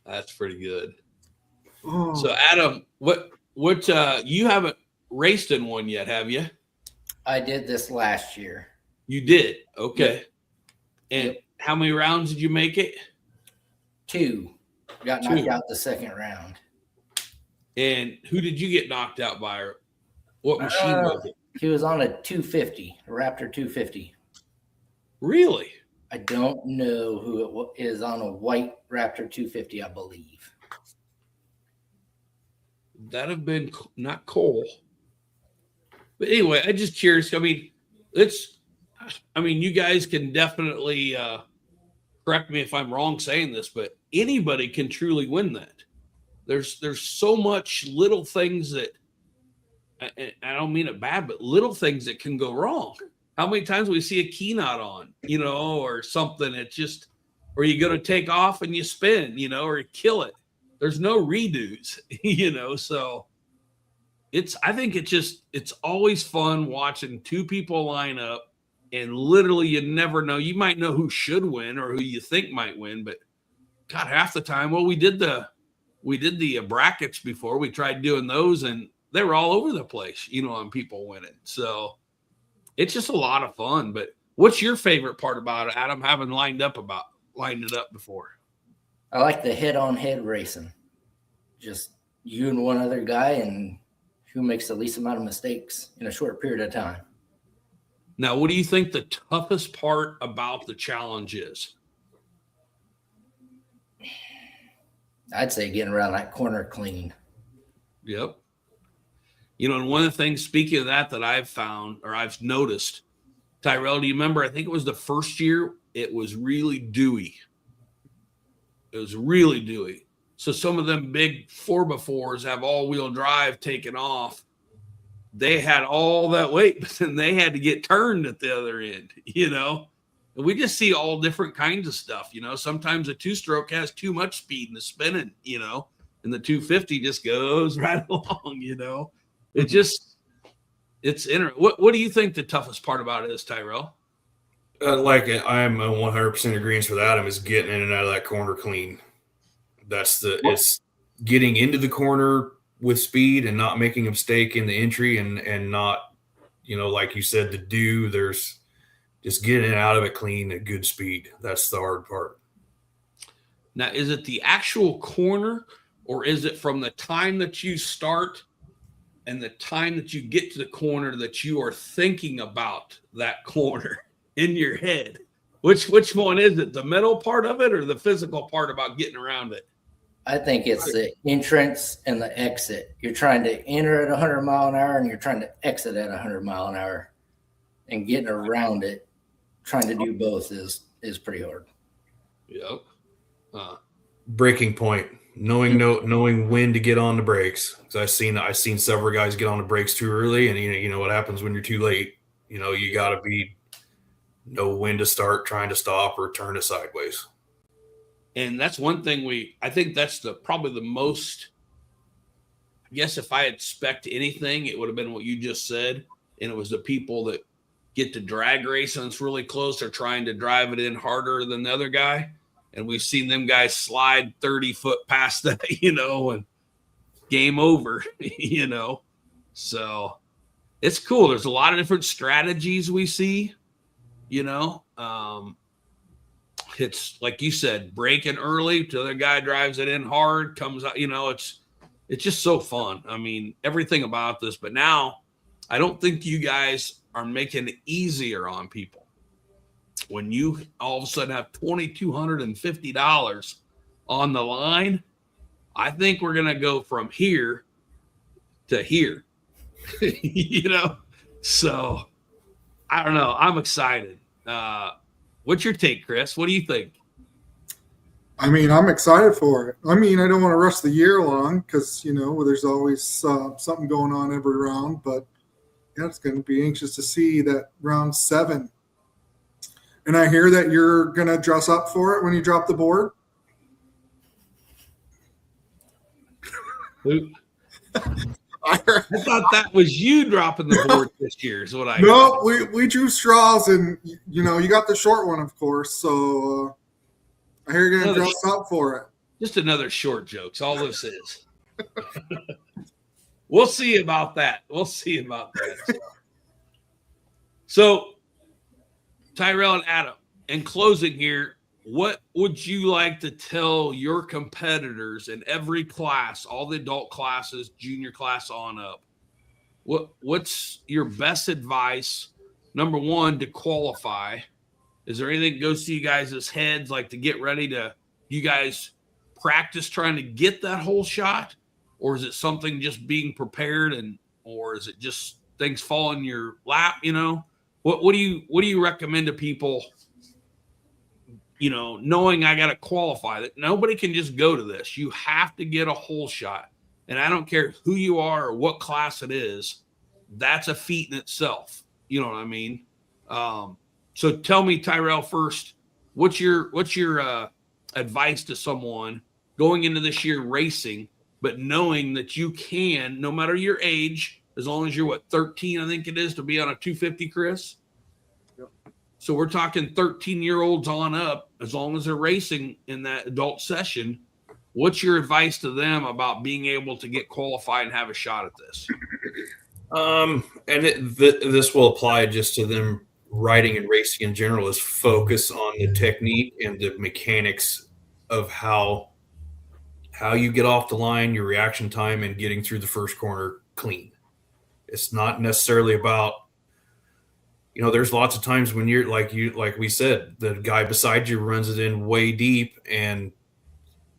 That's pretty good. Oh. So, Adam, what you haven't raced in one yet, have you? I did this last year. You did? Okay. And how many rounds did you make it? 2. Got knocked out the second round. And who did you get knocked out by? Or what machine was it? He was on a 250, a Raptor 250. Really? I don't know who it is on a white Raptor 250, I believe. That'd have been not Cole. But anyway, I'm just curious. I mean, you guys can definitely correct me if I'm wrong saying this, but anybody can truly win that. There's so much little things that, I don't mean it bad, but little things that can go wrong. How many times we see a key knot on, or something? It's just, or you go to take off and you spin, or you kill it. There's no redos, so I think it's always fun watching two people line up, and literally you never know. You might know who should win or who you think might win, but God, half the time, we did the brackets before. We tried doing those, and they were all over the place, on people winning. So it's just a lot of fun. But what's your favorite part about it, Adam, having lined it up before? I like the head-on-head racing. Just you and one other guy, and who makes the least amount of mistakes in a short period of time. Now, what do you think the toughest part about the challenge is? I'd say getting around that corner clean. Yep. And one of the things, speaking of that I've found or I've noticed, Tyrell, do you remember? I think it was the first year it was really dewy. It was really dewy. So some of them big 4x4s have all-wheel drive taken off. They had all that weight, but then they had to get turned at the other end, And we just see all different kinds of stuff, Sometimes a two-stroke has too much speed in the spinning, and the 250 just goes right along, It's interesting. What do you think the toughest part about it is, Tyrell? I'm 100% agreement with Adam, is getting in and out of that corner clean. It's getting into the corner with speed and not making a mistake in the entry and not, like you said, there's just getting out of it clean at good speed. That's the hard part. Now, is it the actual corner, or is it from the time that you start and the time that you get to the corner that you are thinking about that corner in your head? Which one is it? The mental part of it or the physical part about getting around it? I think it's the entrance and the exit. You're trying to enter at 100 mile an hour and you're trying to exit at 100 mile an hour, and getting around it, trying to do both is pretty hard. Yep. Breaking point, knowing when to get on the brakes. Because I've seen several guys get on the brakes too early, and you know what happens when you're too late. You got to know when to start trying to stop or turn it sideways. And that's one thing I think that's probably the most, I guess if I expect anything, it would have been what you just said. And it was the people that get to drag race and it's really close. They're trying to drive it in harder than the other guy. And we've seen them guys slide 30 foot past that, and game over, So it's cool. There's a lot of different strategies we see, It's like you said, braking early. The other guy drives it in hard, comes out. It's just so fun. I mean, everything about this. But now, I don't think you guys are making it easier on people. When you all of a sudden have $2,250 on the line, I think we're going to go from here to here, So I don't know. I'm excited. What's your take, Chris? What do you think? I mean, I'm excited for it. I mean, I don't want to rush the year along because, there's always something going on every round. But, yeah, it's going to be anxious to see that round 7. And I hear that you're going to dress up for it when you drop the board. I thought that was you dropping the board this year is what I No, we drew straws, and, you got the short one, of course. So I hear you're going to dress up for it. Just another short joke's all this is. We'll see about that. So, Tyrell and Adam, in closing here, what would you like to tell your competitors in every class, all the adult classes, junior class on up? What's your best advice, number one, to qualify? Is there anything that goes to you guys' heads, like to get ready to you guys practice trying to get that whole shot? Or is it something just being prepared, or is it just things fall in your lap, What do you recommend to people, knowing I got to qualify, that nobody can just go to this. You have to get a hole shot. And I don't care who you are or what class it is. That's a feat in itself. You know what I mean? So tell me, Tyrell, first, what's your advice to someone going into this year racing, but knowing that you can, no matter your age, as long as you're 13, I think it is, to be on a 250, Chris? Yep. So we're talking 13-year-olds on up, as long as they're racing in that adult session. What's your advice to them about being able to get qualified and have a shot at this? This will apply just to them riding and racing in general, is focus on the technique and the mechanics of how you get off the line, your reaction time, and getting through the first corner clean. It's not necessarily about, there's lots of times when you're like we said, the guy beside you runs it in way deep and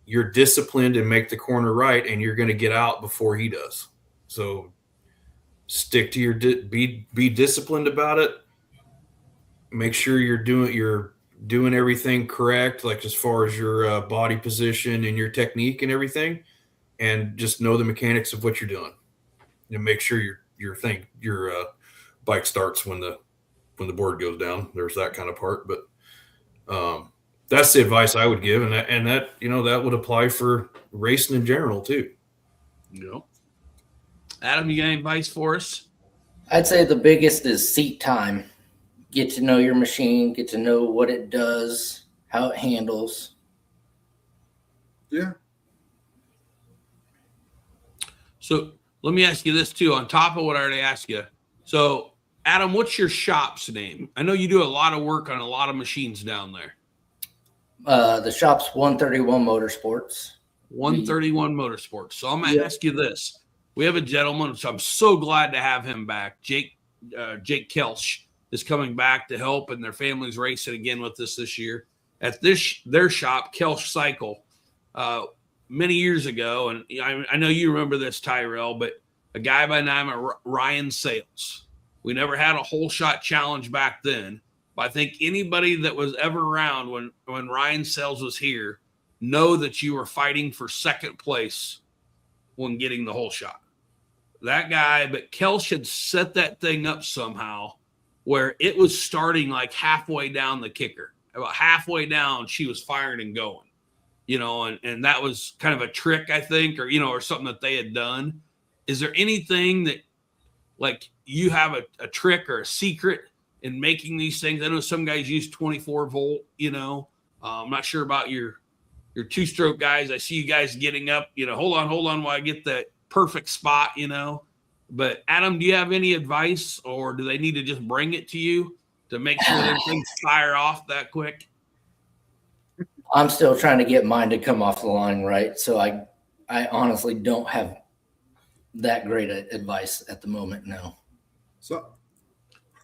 you're disciplined and make the corner right, and you're going to get out before he does. So stick to be disciplined about it. Make sure you're doing everything correct, like as far as your body position and your technique and everything, and just know the mechanics of what you're doing. And make sure your bike starts when the board goes down. There's that kind of part, but that's the advice I would give, and that that would apply for racing in general too. Adam, you got any advice for us? I'd say the biggest is seat time. Get to know your machine, get to know what it does, how it handles. Yeah. So let me ask you this too, on top of what I already asked you. So Adam, what's your shop's name? I know you do a lot of work on a lot of machines down there. The shop's 131 Motorsports. 131 Motorsports. So I'm going to ask you this. We have a gentleman, which I'm so glad to have him back. Jake Kelsch is coming back to help, and their family's racing again with us this year at their shop, Kelsch Cycle, many years ago. And I know you remember this, Tyrell, but a guy by the name of Ryan Sales. We never had a whole shot challenge back then, but I think anybody that was ever around when Ryan Sales was here know that you were fighting for second place when getting the whole shot. That guy, but Kelsch had set that thing up somehow where it was starting like halfway down the kicker. About halfway down, she was firing and going, and that was kind of a trick, I think, or something that they had done. Is there anything that, like, you have a trick or a secret in making these things? I know some guys use 24 volt, I'm not sure about your two-stroke guys. I see you guys getting up, hold on while I get that perfect spot, But Adam, do you have any advice, or do they need to just bring it to you to make sure that things fire off that quick? I'm still trying to get mine to come off the line right. So I honestly don't have that great advice at the moment. No. So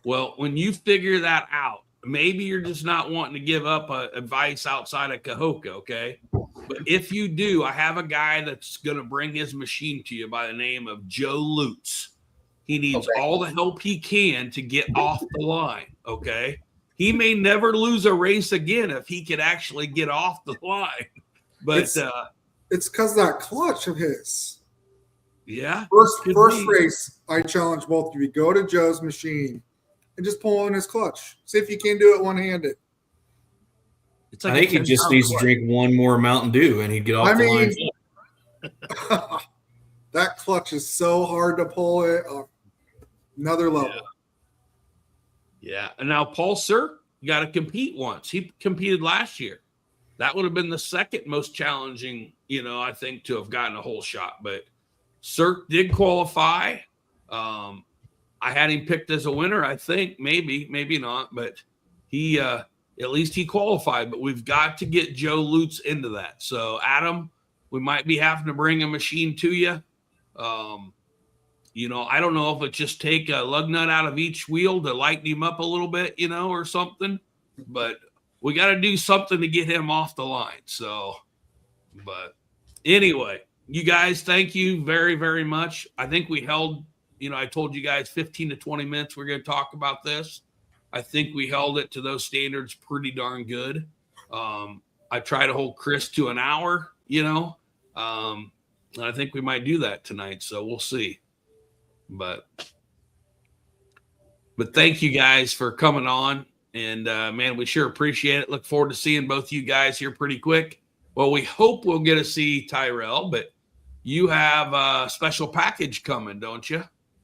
Well, when you figure that out, maybe you're just not wanting to give up advice outside of Cahokia, okay? But if you do, I have a guy that's going to bring his machine to you by the name of Joe Lutz. He needs all the help he can to get off the line, okay? He may never lose a race again if he could actually get off the line. But it's because that clutch of his. Yeah. First race, I challenge both of you. Go to Joe's machine and just pull on his clutch. See if you can do it one-handed. It's like I think he just needs to drink one more Mountain Dew and he'd get off the line. That clutch is so hard to pull it up. Another level. Yeah. And now Paul Sir, you got to compete once. He competed last year. That would have been the second most challenging, I think, to have gotten a whole shot. But Sir did qualify. I had him picked as a winner, I think. Maybe not. But he at least he qualified. But we've got to get Joe Lutz into that. So, Adam, we might be having to bring a machine to you. I don't know if it just take a lug nut out of each wheel to lighten him up a little bit, or something. But we got to do something to get him off the line. So, but anyway, you guys, thank you very, very much. I think we held, I told you guys 15 to 20 minutes we're going to talk about this. I think we held it to those standards pretty darn good. I try to hold Chris to an hour, and I think we might do that tonight. So we'll see. But thank you guys for coming on. And, man, we sure appreciate it. Look forward to seeing both you guys here pretty quick. Well, we hope we'll get to see Tyrell, but you have a special package coming, don't you?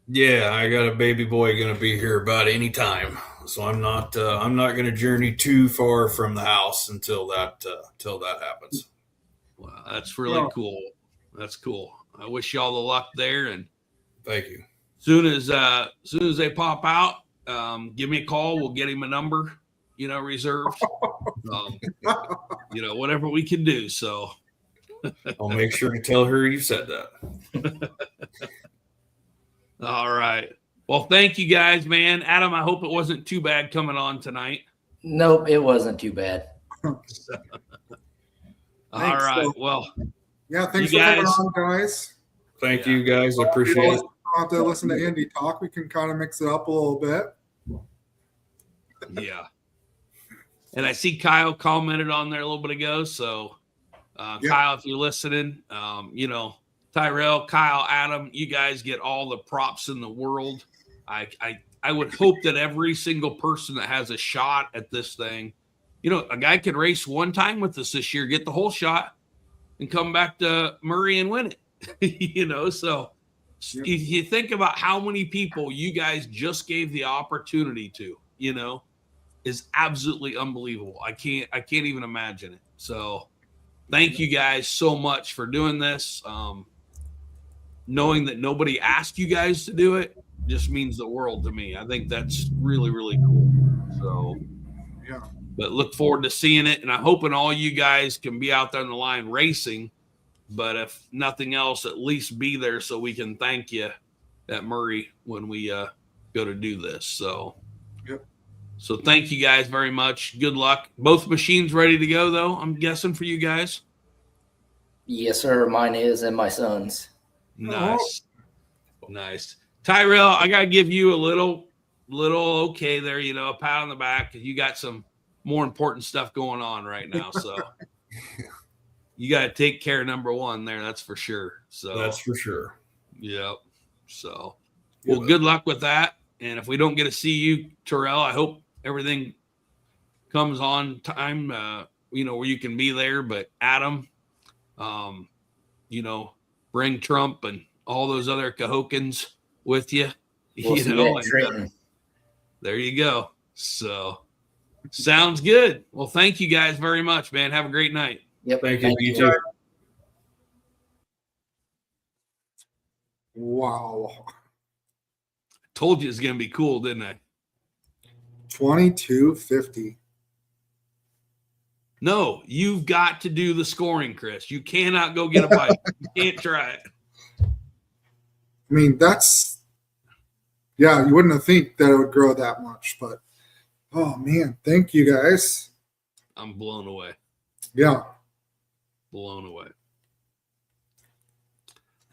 Yeah, I got a baby boy going to be here about any time. So I'm not going to journey too far from the house until that happens. Wow, that's really cool. That's cool. I wish you all the luck there. And thank you. Soon as they pop out, give me a call. We'll get him a number, reserved. Whatever we can do. So I'll make sure to tell her you said that. All right. Well, thank you guys, man. Adam, I hope it wasn't too bad coming on tonight. Nope, it wasn't too bad. All right. Well, yeah, thanks for coming on, guys. Thank you, guys. I appreciate it. Have to listen to Andy talk. We can kind of mix it up a little bit. Yeah. And I see Kyle commented on there a little bit ago. So, Kyle, if you're listening, Tyrell, Kyle, Adam, you guys get all the props in the world. I would hope that every single person that has a shot at this thing, a guy could race one time with us this year, get the whole shot, and come back to Murray and win it. So if you think about how many people you guys just gave the opportunity to, is absolutely unbelievable. I can't even imagine it. So thank you guys so much for doing this. Knowing that nobody asked you guys to do it just means the world to me. I think that's really, really cool. So, yeah. But look forward to seeing it. And I'm hoping all you guys can be out there on the line racing. But if nothing else, at least be there so we can thank you at Murray when we go to do this. So, So thank you guys very much. Good luck. Both machines ready to go, though, I'm guessing, for you guys? Yes, sir. Mine is, and my son's. Nice. Nice. Tyrell, I got to give you a little okay there, a pat on the back, because you got some more important stuff going on right now. So you got to take care of number one there. That's for sure. So that's for sure. Yep. So, well, good luck with that. And if we don't get to see you, Tyrell, I hope everything comes on time, where you can be there. But Adam, bring Trump and all those other Cahokans with you. There you go. So sounds good. Well, thank you guys very much, man. Have a great night. Yep. Thank you. You too. Wow. Told you it's going to be cool, didn't I? 2250. No, you've got to do the scoring, Chris. You cannot go get a bike. You can't try it. I mean, that's Yeah, you wouldn't have think that it would grow that much, but oh man, thank you guys. I'm blown away. Yeah. Blown away.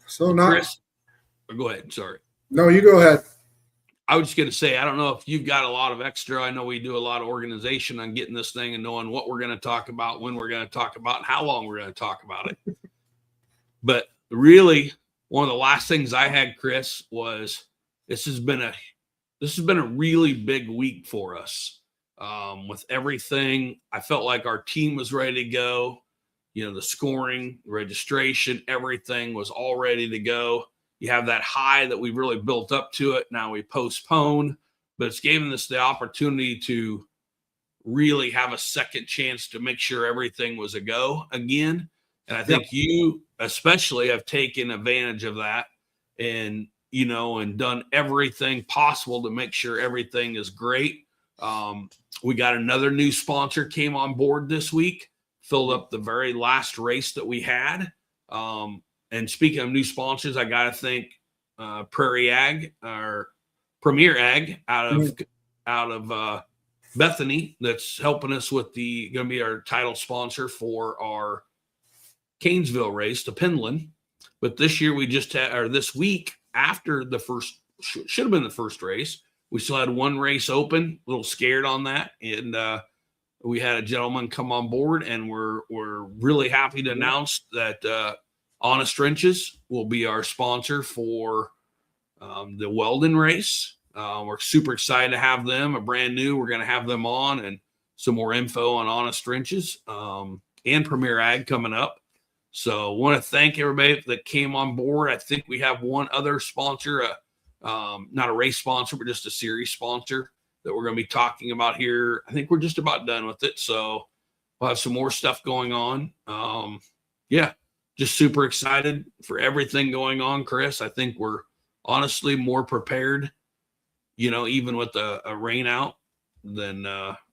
So Well, not Chris, go ahead. Sorry. No, you go ahead. I was just going to say, I don't know if you've got a lot of extra. I know we do a lot of organization on getting this thing and knowing what we're going to talk about, when we're going to talk about, and how long we're going to talk about it. But really, one of the last things I had, Chris, was this has been a really big week for us. With everything, I felt like our team was ready to go. The scoring, registration, everything was all ready to go. You have that high that we really built up to it. Now we postponed, but it's given us the opportunity to really have a second chance to make sure everything was a go again. And I think you especially have taken advantage of that and done everything possible to make sure everything is great. We got another new sponsor came on board this week, filled up the very last race that we had. And speaking of new sponsors, I got to thank Prairie Ag or Premier Ag out of Bethany, that's helping us with going to be our title sponsor for our Canesville race to Penland. But this year we just had, or this week after the first, should have been the first race, we still had one race open. A little scared on that, and we had a gentleman come on board, and we're really happy to announce that Honest Wrenches will be our sponsor for the Weldon race. We're super excited to have them, a brand new. We're going to have them on, and some more info on Honest Wrenches and Premier Ag coming up. So I want to thank everybody that came on board. I think we have one other sponsor, not a race sponsor, but just a series sponsor that we're going to be talking about here. I think we're just about done with it. So we'll have some more stuff going on. Just super excited for everything going on, Chris. I think we're honestly more prepared, even with a rain out than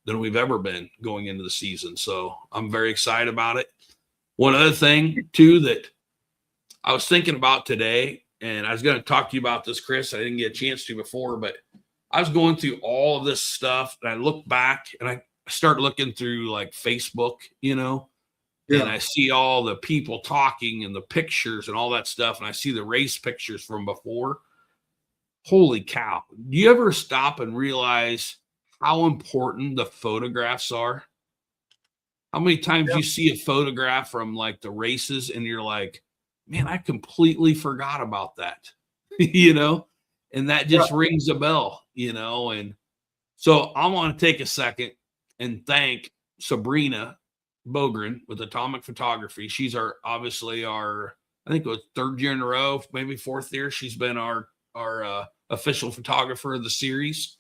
we've ever been going into the season. So I'm very excited about it. One other thing too that I was thinking about today, and I was going to talk to you about this, Chris. I didn't get a chance to before, but I was going through all of this stuff, and I look back and I start looking through like Facebook, and I see all the people talking and the pictures and all that stuff, and I see the race pictures from before. Holy cow. Do you ever stop and realize how important the photographs are? How many times you see a photograph from like the races and you're like, man, I completely forgot about that, and that just rings a bell, and so I want to take a second and thank Sabrina Bogren with Atomic Photography. She's obviously our, I think it was third year in a row, maybe fourth year. She's been our official photographer of the series.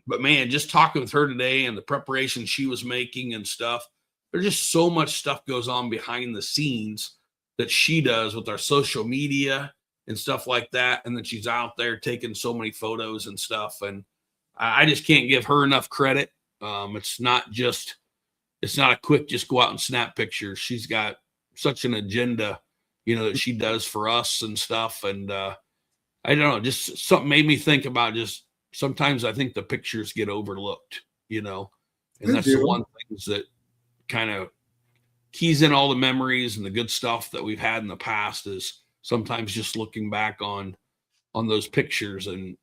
But man, just talking with her today and the preparation she was making and stuff, there's just so much stuff goes on behind the scenes that she does with our social media and stuff like that. And then she's out there taking so many photos and stuff. And I just can't give her enough credit. It's not a quick, just go out and snap pictures. She's got such an agenda, that she does for us and stuff. And I don't know, just something made me think about just, sometimes I think the pictures get overlooked, and that's the one thing that kind of keys in all the memories and the good stuff that we've had in the past is sometimes just looking back on those pictures and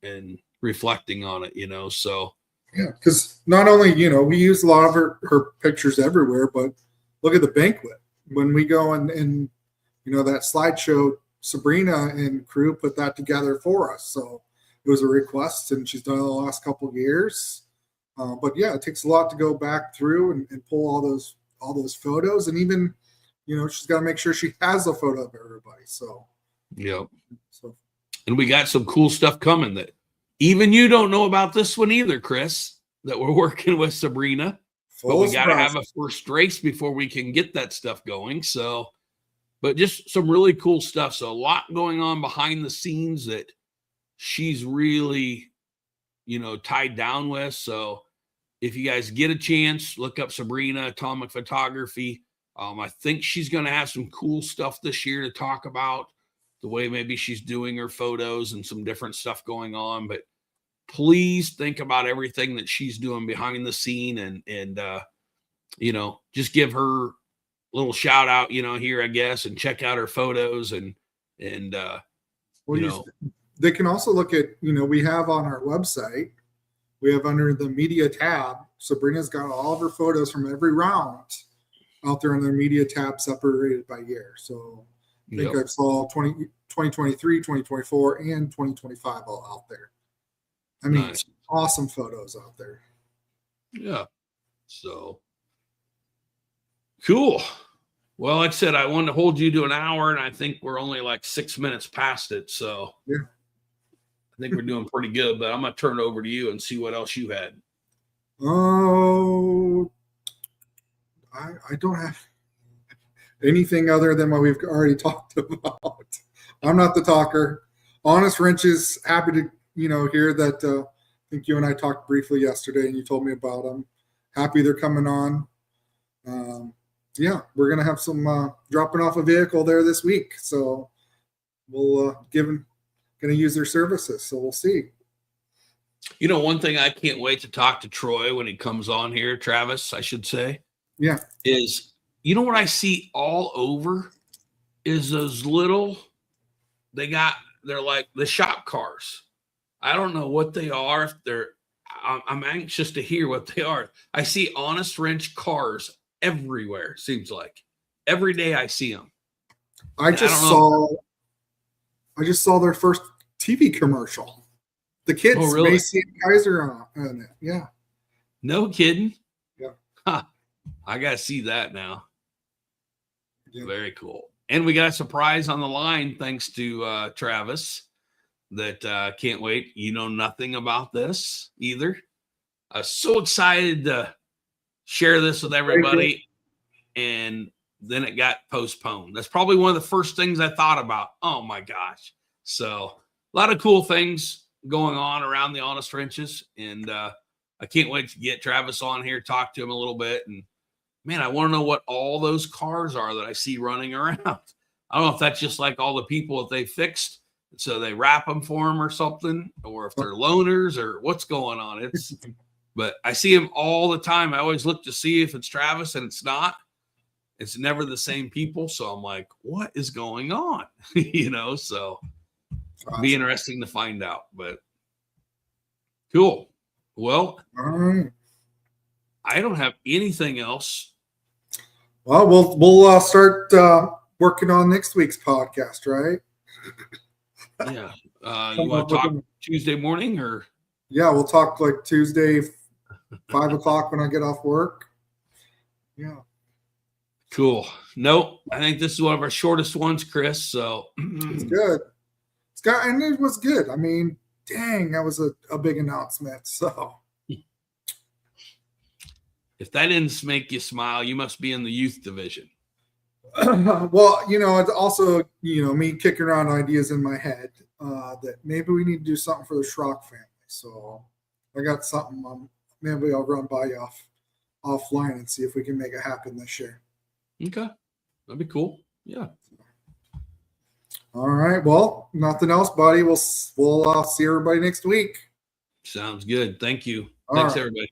reflecting on it, so. Yeah, because not only, we use a lot of her pictures everywhere, but look at the banquet. When we go and that slideshow, Sabrina and crew put that together for us. So it was a request, and she's done it the last couple of years. But yeah, it takes a lot to go back through and pull all those photos, and even she's got to make sure she has a photo of everybody. So yeah. So, and we got some cool stuff coming that even you don't know about this one either, Chris. That we're working with Sabrina, but we got to have a first race before we can get that stuff going. So, but just some really cool stuff. So a lot going on behind the scenes that she's really, tied down with. So if you guys get a chance, look up Sabrina Atomic Photography. I think she's going to have some cool stuff this year to talk about. the way maybe she's doing her photos and some different stuff going on. But please think about everything that she's doing behind the scene and you know, just give her a little shout out, you know, here, I guess, and check out her photos and you know. They can also look at, you know, we have on our website, we have under the media tab, Sabrina's got all of her photos from every round out there in their media tab separated by year. So I think I saw 2023, 2024, and 2025 all out there. I mean, nice. Awesome photos out there. Yeah. So cool. Well, like I said, I wanted to hold you to an hour, and I think we're only like 6 minutes past it. So yeah, I think we're doing pretty good, but I'm going to turn it over to you and see what else you had. Oh, I don't have anything other than what we've already talked about. I'm not the talker. Honest Wrenches, happy to, you know, hear that. I think you and I talked briefly yesterday, and you told me about them. Happy they're coming on. Yeah, we're gonna have some dropping off a vehicle there this week, so we'll gonna use their services. So we'll see. You know, one thing I can't wait to talk to Troy when he comes on here, Travis, I should say. Yeah. Is, you know what I see all over is those little, they're like the shop cars. I don't know what they are. If I'm anxious to hear what they are. I see Honest Wrench cars everywhere. Seems like every day I see them. I just saw their first TV commercial. The kids, oh, really? Macy and Kaiser on it. Yeah. No kidding. Yeah. Huh. I got to see that now. Yeah. Very cool. And we got a surprise on the line thanks to Travis that can't wait. You know nothing about this either. I was so excited to share this with everybody, and then it got postponed. That's probably one of the first things I thought about. Oh, my gosh. So a lot of cool things going on around the Honest Wrenches, and I can't wait to get Travis on here, talk to him a little bit, and man, I want to know what all those cars are that I see running around. I don't know if that's just like all the people that they fixed, so they wrap them for them or something, or if they're loaners or what's going on. But I see them all the time. I always look to see if it's Travis, and it's not. It's never the same people. So I'm like, what is going on? You know, so it'll be interesting to find out. But cool. Well, all right. I don't have anything else. Well, we'll start working on next week's podcast, right? Yeah. You want to talk Tuesday morning or? Yeah, we'll talk like Tuesday, 5 o'clock when I get off work. Yeah. Cool. Nope. I think this is one of our shortest ones, Chris. So it's good. And it was good. I mean, dang, that was a big announcement. So if that didn't make you smile, you must be in the youth division. Well, you know, it's also, you know, me kicking around ideas in my head that maybe we need to do something for the Schrock family. So I got something. Maybe I'll run by you offline and see if we can make it happen this year. Okay. That'd be cool. Yeah. All right. Well, nothing else, buddy. We'll see everybody next week. Sounds good. Thank you. All Thanks, right. everybody.